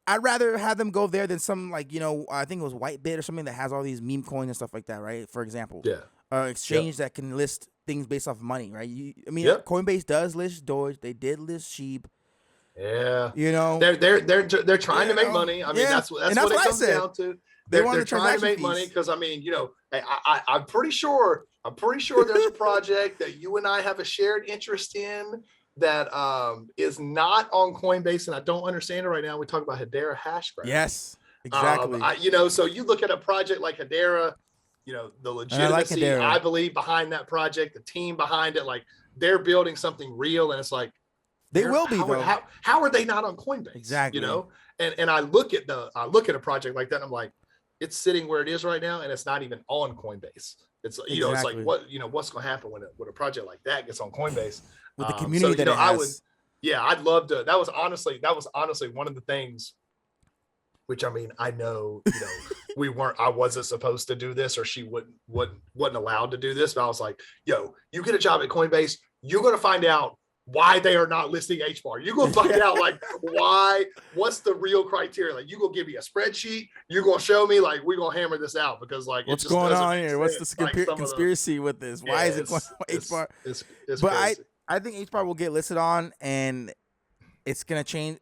I'd rather have them go there than some I think it was Whitebit or something that has all these meme coins and stuff like that, right? For example, exchange that can list things based off of money, right? Coinbase does list Doge. They did list Sheep. Yeah, they're trying to make money. I mean, that's what it comes down to. They're trying to make money because I mean, I'm pretty sure there's a project that you and I have a shared interest in that is not on Coinbase, and I don't understand it right now. We talk about Hedera Hashgraph. Yes, exactly. So you look at a project like Hedera, the legitimacy I believe behind that project, the team behind it, like they're building something real, and it's like they will be. How are they not on Coinbase? Exactly. And I look at a project like that, and I'm like, it's sitting where it is right now, and it's not even on Coinbase. It's it's like what's going to happen when a project like that gets on Coinbase with the community that it has. I'd love to. That was honestly one of the things. Which I mean, I know I wasn't supposed to do this, or she wasn't allowed to do this. But I was like, you get a job at Coinbase, you're going to find out why they are not listing HBAR. You're going to find out what's the real criteria. Like you going to give me a spreadsheet. You're going to show me we're going to hammer this out because what's going on here? What's the conspiracy with this? Why is it going on HBAR? It's but crazy. I think HBAR will get listed on and it's going to change.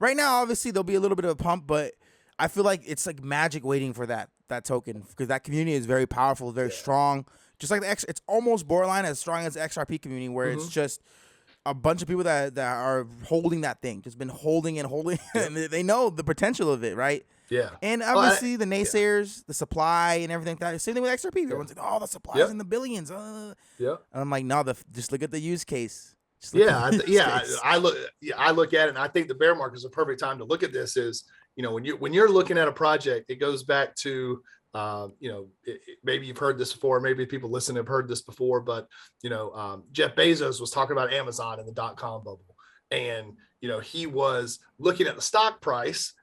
Right now, obviously there'll be a little bit of a pump, but I feel like it's like magic waiting for that token because that community is very powerful, very strong. Just like it's almost borderline as strong as the XRP community where it's just a bunch of people that are holding that thing, just been holding and they know the potential of it, right? Yeah. And obviously the naysayers, the supply and everything like that. Same thing with XRP. Everyone's like, oh, the supply is in the billions. And I'm like, no, just look at the use case. I look at it and I think the bear market is a perfect time to look at this is, when you're looking at a project, it goes back to maybe you've heard this before, maybe people listening have heard this before, but Jeff Bezos was talking about Amazon in the .com bubble, and he was looking at the stock price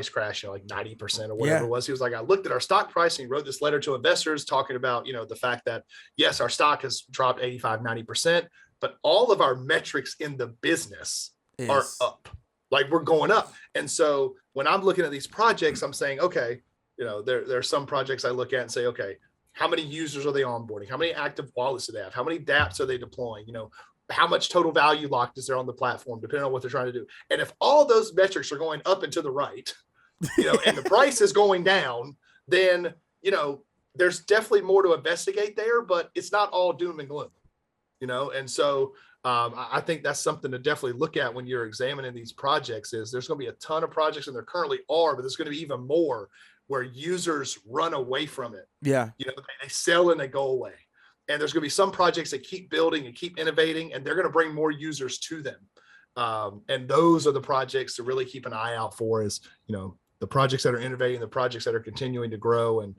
crashed like 90% or whatever it was. He was like, I looked at our stock price, and he wrote this letter to investors talking about the fact that yes, our stock has dropped 85-90%, but all of our metrics in the business are up, like we're going up. And so when I'm looking at these projects, I'm saying, okay, there are some projects I look at and say, okay, how many users are they onboarding? How many active wallets do they have? How many dApps are they deploying? How much total value locked is there on the platform, depending on what they're trying to do. And if all those metrics are going up and to the right, and the price is going down, then, there's definitely more to investigate there, but it's not all doom and gloom, And so I think that's something to definitely look at when you're examining these projects is there's going to be a ton of projects, and there currently are, but there's going to be even more where users run away from it. Yeah. They sell and they go away. And there's going to be some projects that keep building and keep innovating, and they're going to bring more users to them. And those are the projects to really keep an eye out for is, the projects that are innovating, the projects that are continuing to grow. And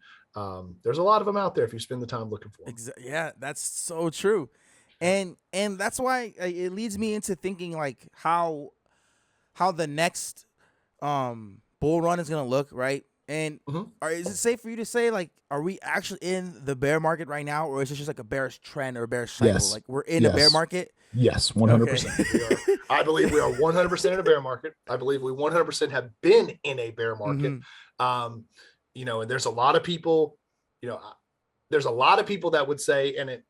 there's a lot of them out there if you spend the time looking for them. Yeah, that's so true. And that's why it leads me into thinking how the next bull run is going to look, right? And Mhm. is it safe for you to say, like, are we actually in the bear market right now, or is it just like a bearish trend or a bearish cycle? Yes. Like we're in a bear Yes. market? Yes. Okay. 100%. I believe we are 100% in a bear market. I believe we 100% have been in a bear market. Mhm. And there's a lot of people, there's a lot of people that would say, and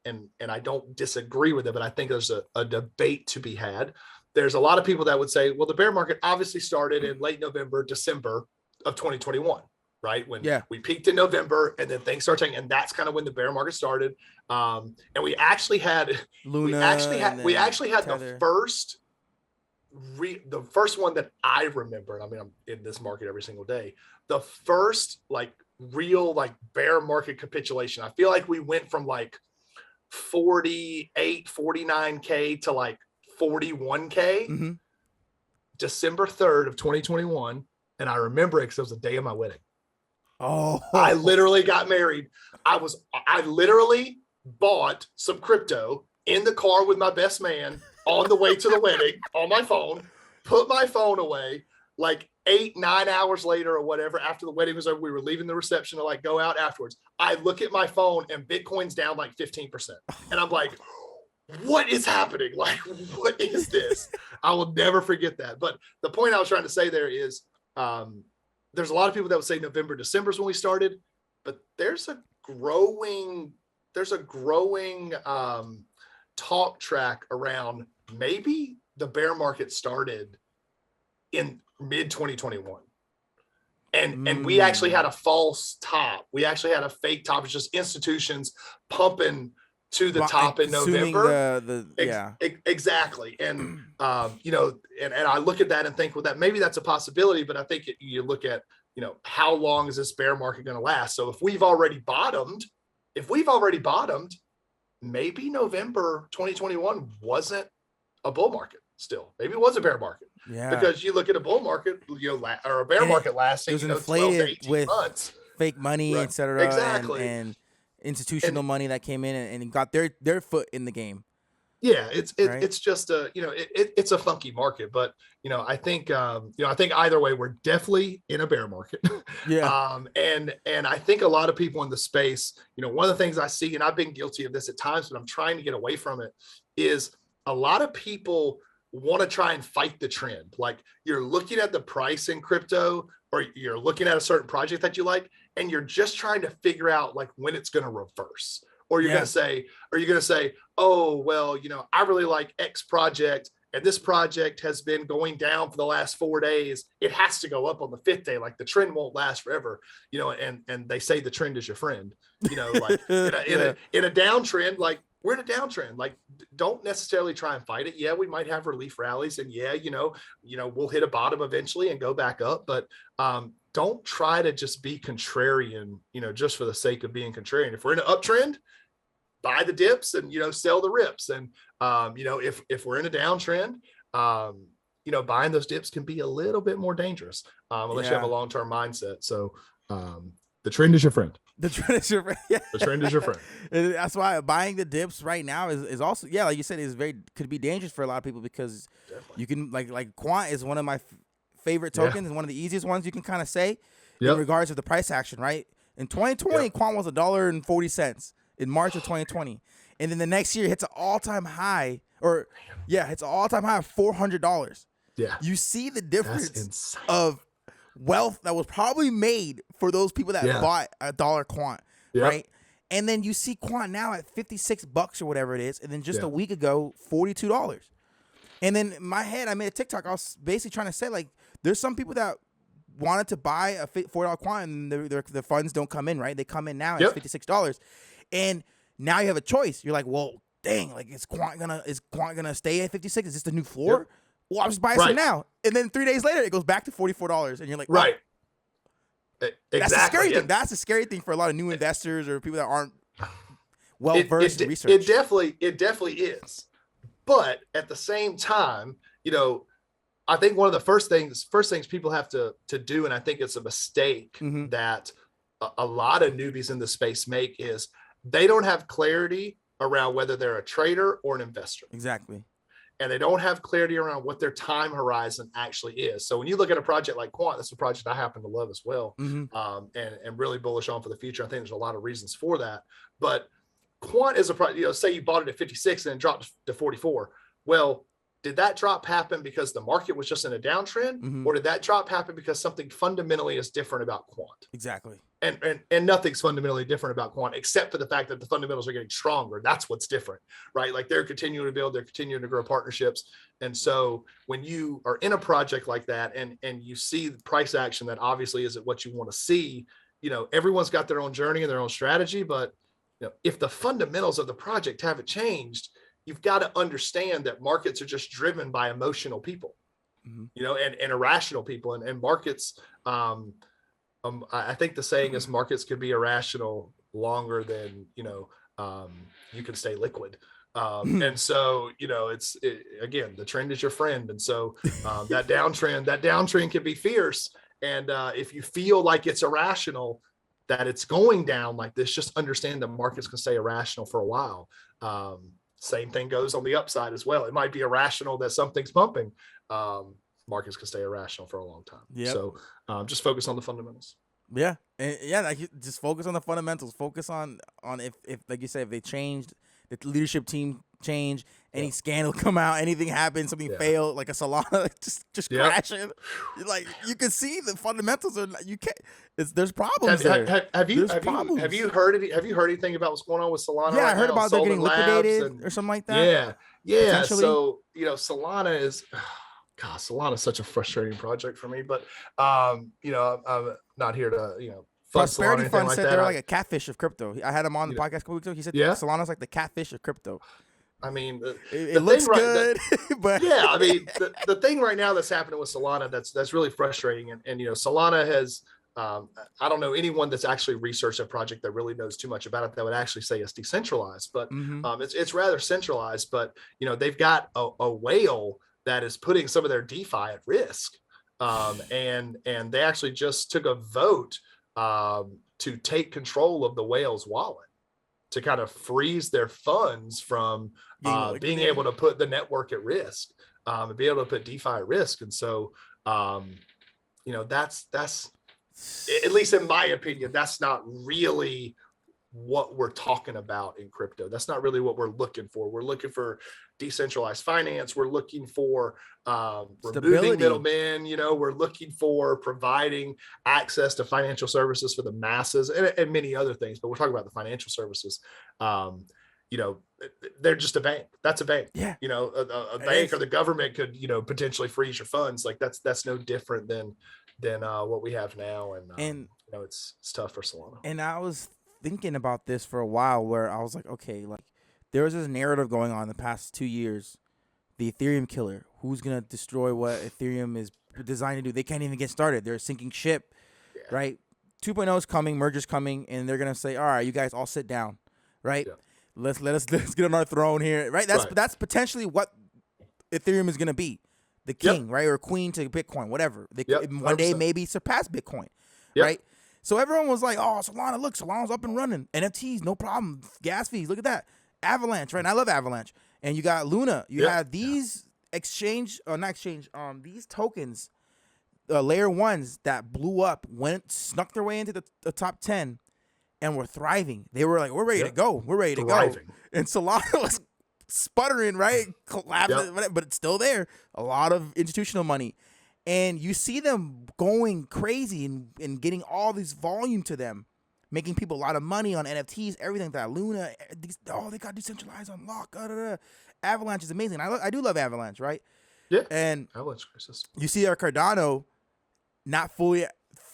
I don't disagree with it, but I think there's a debate to be had. There's a lot of people that would say, well, the bear market obviously started in late November, December of 2021, right? When Yeah. we peaked in November and then things started taking, and that's kind of when the bear market started. And we actually had Luna. we actually had Tether. the first one that I remember. I mean, I'm in this market every single day. The first like real like bear market capitulation. I feel like we went from like 48, 49K to like 41K, Mm-hmm. December 3rd of 2021. And I remember it because it was the day of my wedding. Oh. I literally got married. I literally bought some crypto in the car with my best man on the way to the wedding on my phone, put my phone away, like 8-9 hours later or whatever, after the wedding was over, we were leaving the reception to like go out afterwards. I look at my phone and Bitcoin's down like 15%. And I'm like, what is happening? Like, what is this? I will never forget that. But the point I was trying to say there is, there's a lot of people that would say November, December is when we started, but there's a growing talk track around maybe the bear market started in mid 2021. And we actually had a false top. We actually had a fake top. It's just institutions pumping to the top in November. Exactly. And and I look at that and think, well, that maybe that's a possibility, but I think you look at, how long is this bear market going to last? So if we've already bottomed, maybe November 2021 wasn't a bull market still. Maybe it was a bear market. Yeah. Because you look at a bull market, or a bear market lasting, it was 12 inflated to 18 with months. fake money, Right. etc. Exactly. And institutional money that came in and got their foot in the game. Yeah, it's Right? just it's a funky market, but I think either way we're definitely in a bear market. Yeah. And I think a lot of people in the space, one of the things I see, and I've been guilty of this at times, but I'm trying to get away from it, is a lot of people want to try and fight the trend. Like you're looking at the price in crypto, or you're looking at a certain project that you like, and you're just trying to figure out like when it's going to reverse. Or you're going to say, oh, well, I really like X project, and this project has been going down for the last 4 days. It has to go up on the 5th day. Like the trend won't last forever, and they say the trend is your friend, like in a downtrend, like we're in a downtrend, like don't necessarily try and fight it. Yeah, we might have relief rallies, and yeah, we'll hit a bottom eventually and go back up, but don't try to just be contrarian, just for the sake of being contrarian. If we're in an uptrend, buy the dips and sell the rips. And if we're in a downtrend, buying those dips can be a little bit more dangerous unless you have a long-term mindset. So the trend is your friend. The trend is your friend. Yeah. The trend is your friend. That's why buying the dips right now is also, like you said, could be dangerous for a lot of people, because you can like Quant is one of my favorite tokens, and one of the easiest ones you can kind of say in regards to the price action, right? In 2020, Quant was $1.40 in March of 2020. And then the next year hits an all-time high, of $400. Yeah. You see the difference of wealth that was probably made for those people that bought a dollar Quant, right? And then you see Quant now at $56 or whatever it is, and then just a week ago, $42. And then in my head, I made a TikTok. I was basically trying to say, like, there's some people that wanted to buy a $4 Quant, and the funds don't come in, right? They come in now at $56. And now you have a choice. You're like, well, dang, like is Quant gonna stay at 56? Is this the new floor? Well, I'm just buying some now. And then 3 days later, it goes back to $44. And you're like, right. Exactly. That's the scary thing. That's the scary thing for a lot of new investors or people that aren't well versed in research. It definitely is. But at the same time, I think one of the first things people have to do, and I think it's a mistake that a lot of newbies in the space make, is they don't have clarity around whether they're a trader or an investor. Exactly. and they don't have clarity around what their time horizon actually is. So when you look at a project like Quant, that's a project I happen to love as well, and really bullish on for the future. I think there's a lot of reasons for that. But Quant is a project, say you bought it at 56 and then dropped to 44. Well, did that drop happen because the market was just in a downtrend, or did that drop happen because something fundamentally is different about Quant? Exactly. And nothing's fundamentally different about Quant, except for the fact that the fundamentals are getting stronger. That's what's different, right? Like they're continuing to build, they're continuing to grow partnerships. And so when you are in a project like that and you see the price action that obviously isn't what you want to see, everyone's got their own journey and their own strategy. But if the fundamentals of the project haven't changed, you've got to understand that markets are just driven by emotional people, and irrational people, and markets. I think the saying is markets could be irrational longer than you can stay liquid. And so again, the trend is your friend, and so that downtrend can be fierce. And if you feel like it's irrational, that it's going down like this, just understand that markets can stay irrational for a while. Same thing goes on the upside as well. It might be irrational that something's pumping. Markets can stay irrational for a long time. Yep. So just focus on the fundamentals. Yeah. And like just focus on the fundamentals. Focus on if like you said, if they changed, the leadership team change, any scandal come out, anything happen, something fail, like a Solana just crashing. Like you can see the fundamentals are you can't. There's problems there. Have you heard anything about what's going on with Solana? Yeah, I heard about they're getting liquidated or something like that. Yeah. So Solana is. God, Solana is such a frustrating project for me, but I'm not here to Prosperity Fund said they're like a catfish of crypto. I had him on the podcast a couple weeks ago. He said Solana's like the catfish of crypto. I mean, it looks good, but I mean, the thing right now that's happening with Solana that's really frustrating, and Solana has. I don't know anyone that's actually researched a project that really knows too much about it that would actually say it's decentralized, but it's rather centralized. But they've got a whale that is putting some of their DeFi at risk. And they actually just took a vote to take control of the whale's wallet to kind of freeze their funds from being able to put the network at risk, and be able to put DeFi at risk. And so, that's at least in my opinion, that's not really what we're talking about in crypto. That's not really what we're looking for. We're looking for decentralized finance. We're looking for removing middlemen. We're looking for providing access to financial services for the masses and many other things. But we're talking about the financial services. They're just a bank. That's a bank. Yeah. A bank or the government could potentially freeze your funds. Like that's no different than what we have now. And it's tough for Solana. And I was thinking about this for a while where I was like, okay, like there was this narrative going on the past 2 years, the Ethereum killer, who's going to destroy what Ethereum is designed to do. They can't even get started. They're a sinking ship, right? 2.0 is coming, merger's coming, and they're going to say, all right, you guys all sit down, right? Yeah. Let's get on our throne here, right? That's potentially what Ethereum is going to be, the king, right? Or queen to Bitcoin, whatever. They one day maybe surpass Bitcoin, right? So everyone was like, oh, Solana, look, Solana's up and running. NFTs, no problem. Gas fees, look at that. Avalanche, right? And I love Avalanche. And you got Luna. You have these these tokens, layer ones that blew up, snuck their way into the top 10 and were thriving. They were like, we're ready to go. We're ready to go. And Solana was sputtering, right? Collapsing, but it's still there. A lot of institutional money. And you see them going crazy and getting all this volume to them, making people a lot of money on NFTs, everything like that. Luna, they got decentralized on lock. Avalanche is amazing. I do love Avalanche, right? Yeah. And Avalanche crisis. You see our Cardano not fully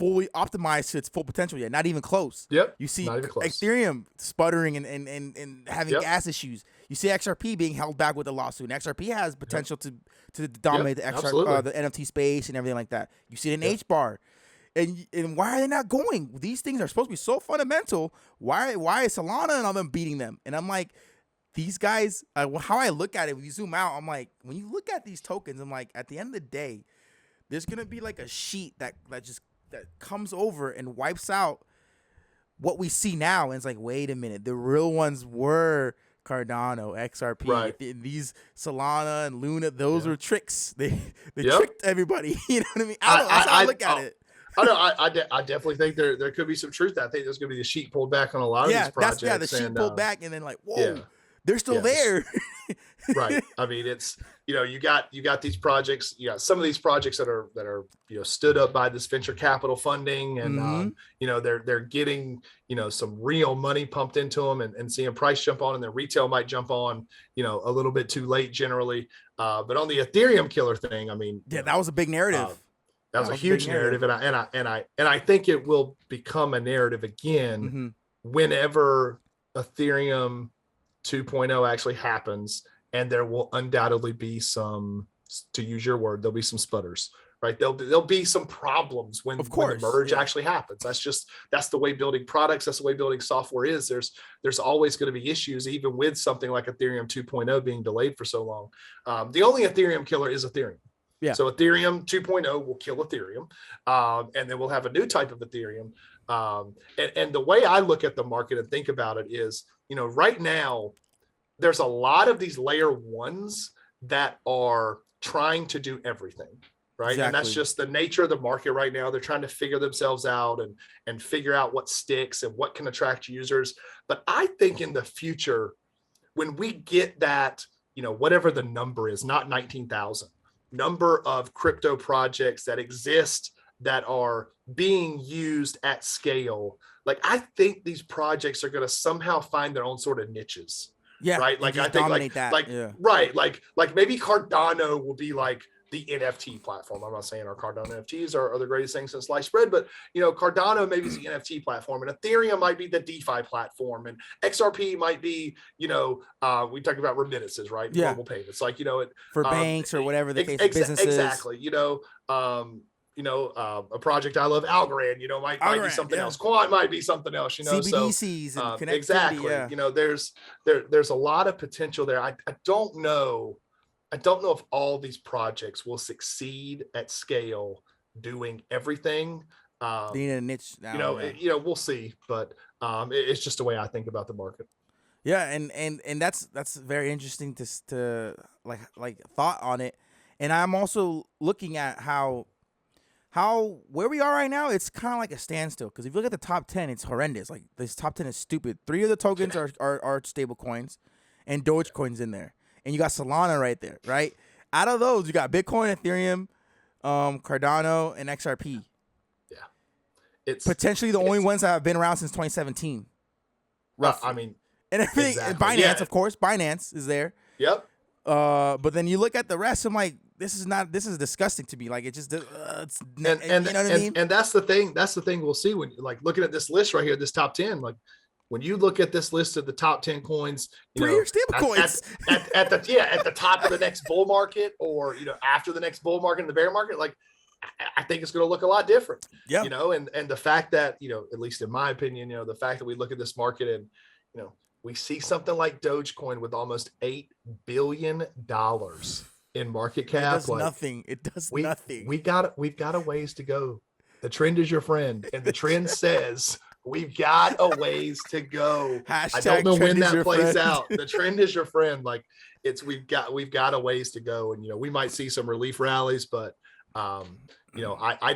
optimized to its full potential yet, not even close. Yep. You see Ethereum sputtering and having gas issues. You see XRP being held back with the lawsuit. And XRP has potential to dominate the NFT space and everything like that. You see it in H-bar. And why are they not going? These things are supposed to be so fundamental. Why is Solana and all them beating them? And I'm like, these guys, how I look at it, when you zoom out, I'm like, when you look at these tokens, I'm like, at the end of the day, there's going to be like a sheet that comes over and wipes out what we see now. And it's like, wait a minute, the real ones were Cardano, XRP, Right. these Solana and Luna, those are tricks. They Yep. tricked everybody. You know what I mean? I don't know. That's how I look at it. I know. I definitely think there could be some truth. I think there's going to be the sheet pulled back on a lot of these projects. The sheet pulled back, and then like, whoa, yeah. they're still there. Right. I mean, it's, you got these projects, some of these projects that are, stood up by this venture capital funding, and, they're getting, some real money pumped into them, and seeing price jump on, and then retail might jump on, a little bit too late generally. But on the Ethereum killer thing, I mean, that was a big narrative. That was a huge narrative. And I think it will become a narrative again whenever Ethereum 2.0 actually happens. And there will undoubtedly be some, to use your word, there'll be some sputters, right? There'll be some problems when the merge actually happens. That's the way building products, that's the way building software is. There's always going to be issues, even with something like Ethereum 2.0 being delayed for so long. The only Ethereum killer is Ethereum. Yeah. So Ethereum 2.0 will kill Ethereum, and then we'll have a new type of Ethereum. And the way I look at the market and think about it is, right now, there's a lot of these layer ones that are trying to do everything, right? Exactly. And that's just the nature of the market right now. They're trying to figure themselves out and figure out what sticks and what can attract users. But I think in the future, when we get that, whatever the number is, not 19,000, number of crypto projects that exist that are being used at scale, like I think these projects are going to somehow find their own sort of niches. Yeah. Right. Like I think right. Like maybe Cardano will be like the NFT platform. I'm not saying our Cardano NFTs are the greatest thing since sliced bread, but Cardano maybe is the NFT platform, and Ethereum might be the DeFi platform, and XRP might be, we talked about remittances, right? Yeah. Global payments, like for banks or whatever the case, businesses. Exactly. A project I love, Algorand, might be something else. Quant might be something else, CBDCs and connectivity. Exactly. Yeah. There's a lot of potential there. I don't know if all these projects will succeed at scale doing everything. Being a niche now, we'll see, but it's just the way I think about the market. Yeah, and that's very interesting to like thought on it. And I'm also looking at how where we are right now, it's kind of like a standstill. Because if you look at the top 10, it's horrendous. Like this top 10 is stupid. 3 of the tokens are stable coins, and Dogecoin's in there, and you got Solana right there, right? Out of those, you got Bitcoin, Ethereum, Cardano, and XRP. Yeah, it's potentially the only ones that have been around since 2017. I mean, and everything. Exactly. And Binance, of course, Binance is there. Yep. But then you look at the rest, I'm like, this is disgusting to me. Like, it just, you know what I mean? And that's the thing we'll see when, like, looking at this list right here, this top 10, like when you look at this list of the top 10 coins, stable coins at the top of the next bull market, or, after the next bull market and the bear market, like, I think it's going to look a lot different, and the fact that, at least in my opinion, the fact that we look at this market and, we see something like Dogecoin with almost $8 billion in market cap. It does nothing. It does nothing. We've got a ways to go. The trend is your friend, and the trend says we've got a ways to go. Hashtag I don't know when that plays friend. out. The trend is your friend. Like we've got a ways to go, and we might see some relief rallies, but I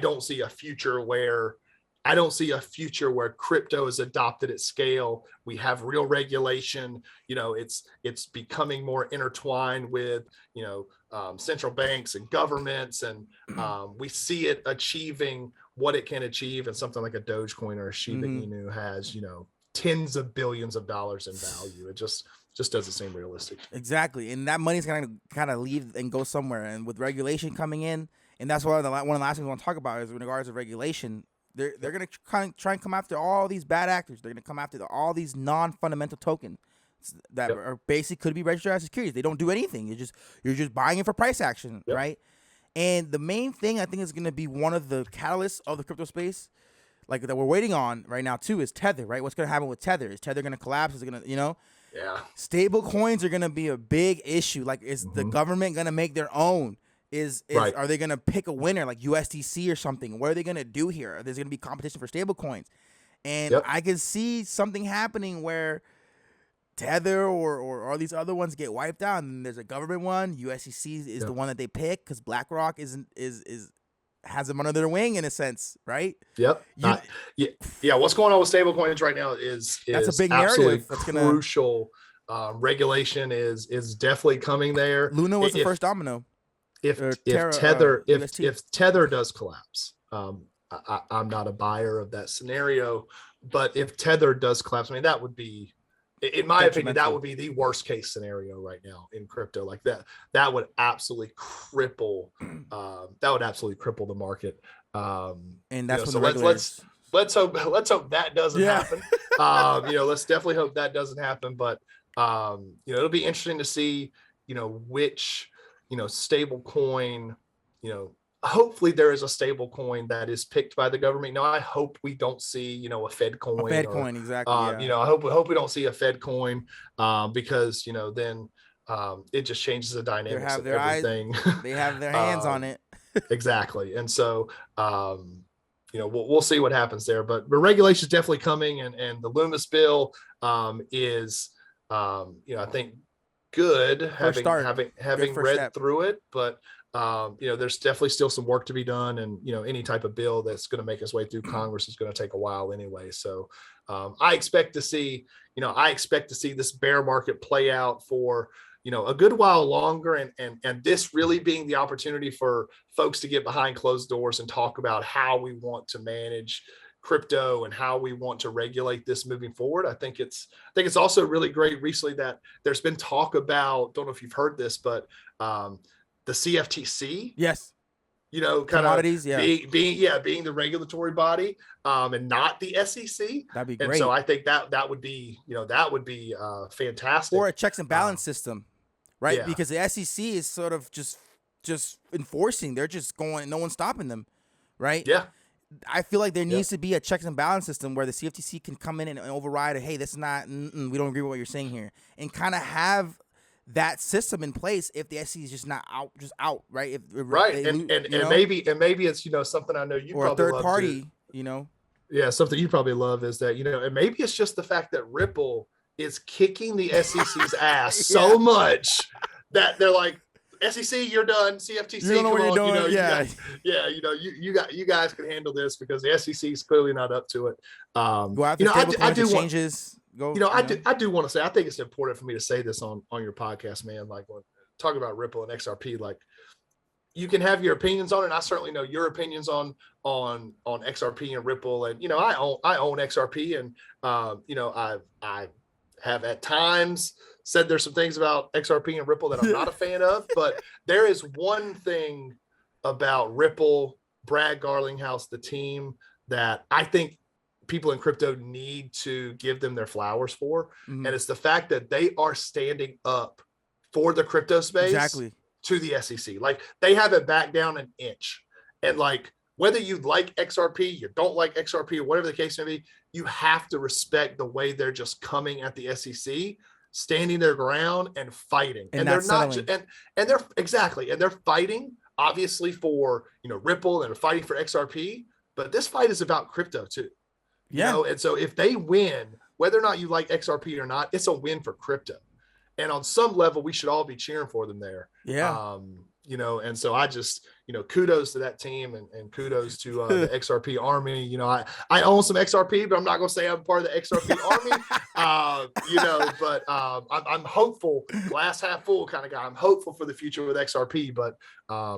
don't see a future where. I don't see a future where crypto is adopted at scale. We have real regulation. It's becoming more intertwined with, central banks and governments. And we see it achieving what it can achieve. And something like a Dogecoin or a Shiba Inu has, tens of billions of dollars in value. It just doesn't seem realistic. Exactly. And that money's going to kind of leave and go somewhere. And with regulation coming in, and that's why one of the last things I want to talk about is in regards to regulation. They're going to try and come after all these bad actors. They're going to come after all these non-fundamental tokens that are basically could be registered as securities. They don't do anything. You're just buying it for price action, right? And the main thing I think is going to be one of the catalysts of the crypto space, like that we're waiting on right now too, is Tether, right? What's going to happen with Tether? Is Tether going to collapse? Is it going to, Yeah. Stable coins are going to be a big issue. Like, is the government going to make their own? Right. Are they going to pick a winner like USDC or something? What are they going to do here? There's going to be competition for stable coins. And I can see something happening where Tether or all these other ones get wiped out, and then there's a government one. USDC is the one that they pick because BlackRock is has them under their wing in a sense, right? Yep. Yeah. What's going on with stablecoins right now is that's a big absolutely narrative. That's crucial. Regulation is definitely coming there. Luna was the first domino. If Terra, Tether if Tether does collapse, I'm not a buyer of that scenario. But if Tether does collapse, I mean, that would be, in my opinion, that would be the worst case scenario right now in crypto. Like that would absolutely cripple. That would absolutely cripple the market. And that's when let's hope that doesn't happen. Let's definitely hope that doesn't happen. But it'll be interesting to see, which, stable coin, hopefully there is a stable coin that is picked by the government. I hope we don't see, a Fed coin. A Fed coin, exactly. I hope we don't see a Fed coin because, then it just changes the dynamics of everything. They have their hands on it. Exactly. And so, we'll see what happens there. But regulation is definitely coming, and the Loomis bill is, I think, good having read through it, but there's definitely still some work to be done, and any type of bill that's going to make its way through Congress is going to take a while anyway. So I expect to see this bear market play out for a good while longer, and this really being the opportunity for folks to get behind closed doors and talk about how we want to manage crypto and how we want to regulate this moving forward. I think it's also really great recently that there's been talk about, don't know if you've heard this, but the CFTC, yes, commodities, being the regulatory body, and not the SEC. That'd be great. And so I think that would be, fantastic. Or a checks and balance system, right? Yeah. Because the SEC is sort of just enforcing. They're just going. No one's stopping them, right? Yeah. I feel like there needs to be a checks and balance system where the CFTC can come in and override it. Hey, this is not. We don't agree with what you're saying here, and kind of have that system in place if the SEC is just out, right? And maybe it's something I know you or probably a third love party, too. Yeah, something you probably love is that and maybe it's just the fact that Ripple is kicking the SEC's ass so much that they're like, SEC, you're done. CFTC, you don't know what you're doing. You guys can handle this because the SEC is clearly not up to it. Go after I do changes. I do want to say, I think it's important for me to say this on your podcast, man. Like, when talking about Ripple and XRP, like, you can have your opinions on it. And I certainly know your opinions on XRP and Ripple. And, I own XRP, and, I have at times said there's some things about XRP and Ripple that I'm not a fan of, but there is one thing about Ripple, Brad Garlinghouse, the team, that I think people in crypto need to give them their flowers for. Mm-hmm. And it's the fact that they are standing up for the crypto space to the SEC. Like, they haven't backed down an inch. And like, whether you like XRP, you don't like XRP, or whatever the case may be, you have to respect the way they're just coming at the SEC, standing their ground and fighting. And they're not and they're fighting obviously for, Ripple, and they're fighting for XRP, but this fight is about crypto too. Yeah. And so if they win, whether or not you like XRP or not, it's a win for crypto. And on some level, we should all be cheering for them there. Yeah. And so I just, kudos to that team, and kudos to the XRP army. I own some XRP, but I'm not going to say I'm part of the XRP army. But I'm hopeful, glass half full kind of guy. I'm hopeful for the future with XRP, but I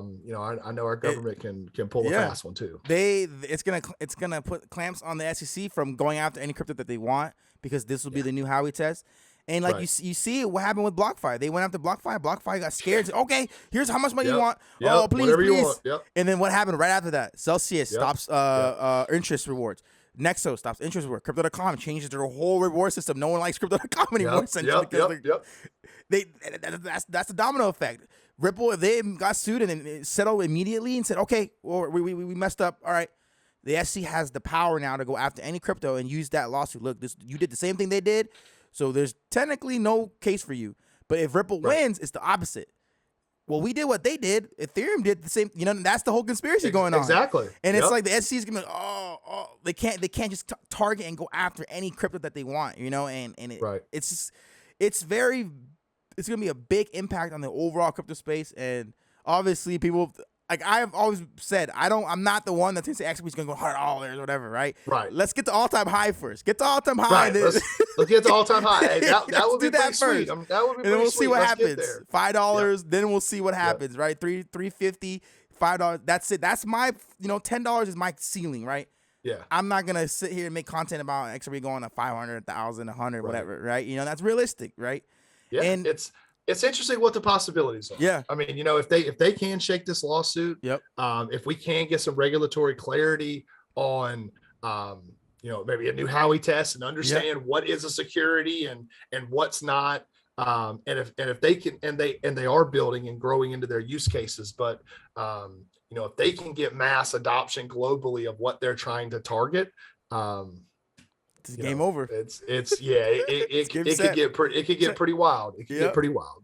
know our government can pull a fast one too. It's gonna put clamps on the SEC from going after any crypto that they want, because this will be the new Howey test. And like you see what happened with BlockFi. They went after BlockFi. BlockFi got scared. Said, okay, here's how much money you want. Oh, please. You want. Yep. And then what happened right after that? Celsius stops interest rewards. Nexo stops interest rewards. Crypto.com changes their whole reward system. No one likes Crypto.com anymore. That's the domino effect. Ripple, they got sued and then settled immediately and said, okay, well, we messed up. All right. The SEC has the power now to go after any crypto and use that lawsuit. Look, you did the same thing they did. So there's technically no case for you. But if Ripple wins, it's the opposite. Well, we did what they did. Ethereum did the same. That's the whole conspiracy going on. Exactly. And it's like the SEC is gonna they can't just target and go after any crypto that they want. And it's just it's going to be a big impact on the overall crypto space. And obviously people, like I've always said, I'm not the one that thinks the XRP is going to go $100 or whatever, right? Right. Let's get the all-time high first. Get the all-time high. Right. Let's get the all-time high. Hey, that would be do that pretty sweet. first. That would be and then we'll pretty see sweet. what Let's happens. get there. $5, then we'll see what happens, right? $3.50, $5. That's it. That's my, $10 is my ceiling, right? Yeah. I'm not gonna sit here and make content about XRP going to 500, 1,000, 100, whatever, right? That's realistic, right? Yeah. And it's interesting what the possibilities are. Yeah. I mean, if they can shake this lawsuit, Yep. If we can get some regulatory clarity on, maybe a new Howey test and understand what is a security and what's not. And if they can, and they are building and growing into their use cases, but if they can get mass adoption globally of what they're trying to target, it's game over. It could get pretty wild. It could get pretty wild.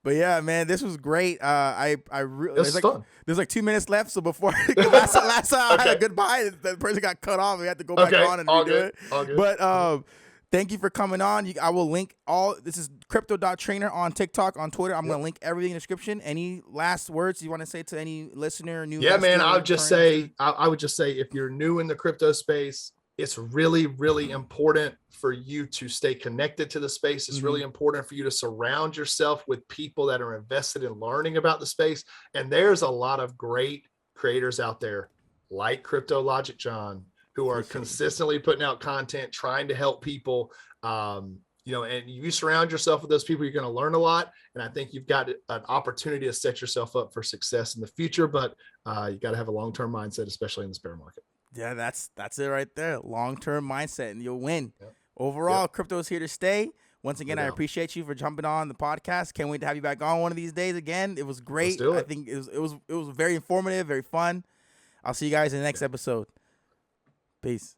But yeah, man, this was great. I really it was fun. There's like 2 minutes left, so before last time I had a goodbye, the person got cut off. We had to go back on and redo it. All good. But thank you for coming on. I will link this is Crypto.Trainer on TikTok, on Twitter. I'm going to link everything in the description. Any last words you want to say to any listener or new? Yeah, man, I would just say if you're new in the crypto space, it's really, really important for you to stay connected to the space. It's really important for you to surround yourself with people that are invested in learning about the space. And there's a lot of great creators out there like Cryptologic John, who are consistently putting out content, trying to help people. And you surround yourself with those people, you're going to learn a lot. And I think you've got an opportunity to set yourself up for success in the future, but you got to have a long-term mindset, especially in this bear market. Yeah, that's it right there. Long-term mindset, and you'll win. Yep. Overall, crypto is here to stay. Once again, I appreciate you for jumping on the podcast. Can't wait to have you back on one of these days again. It was great. I think it was very informative, very fun. I'll see you guys in the next episode. Peace.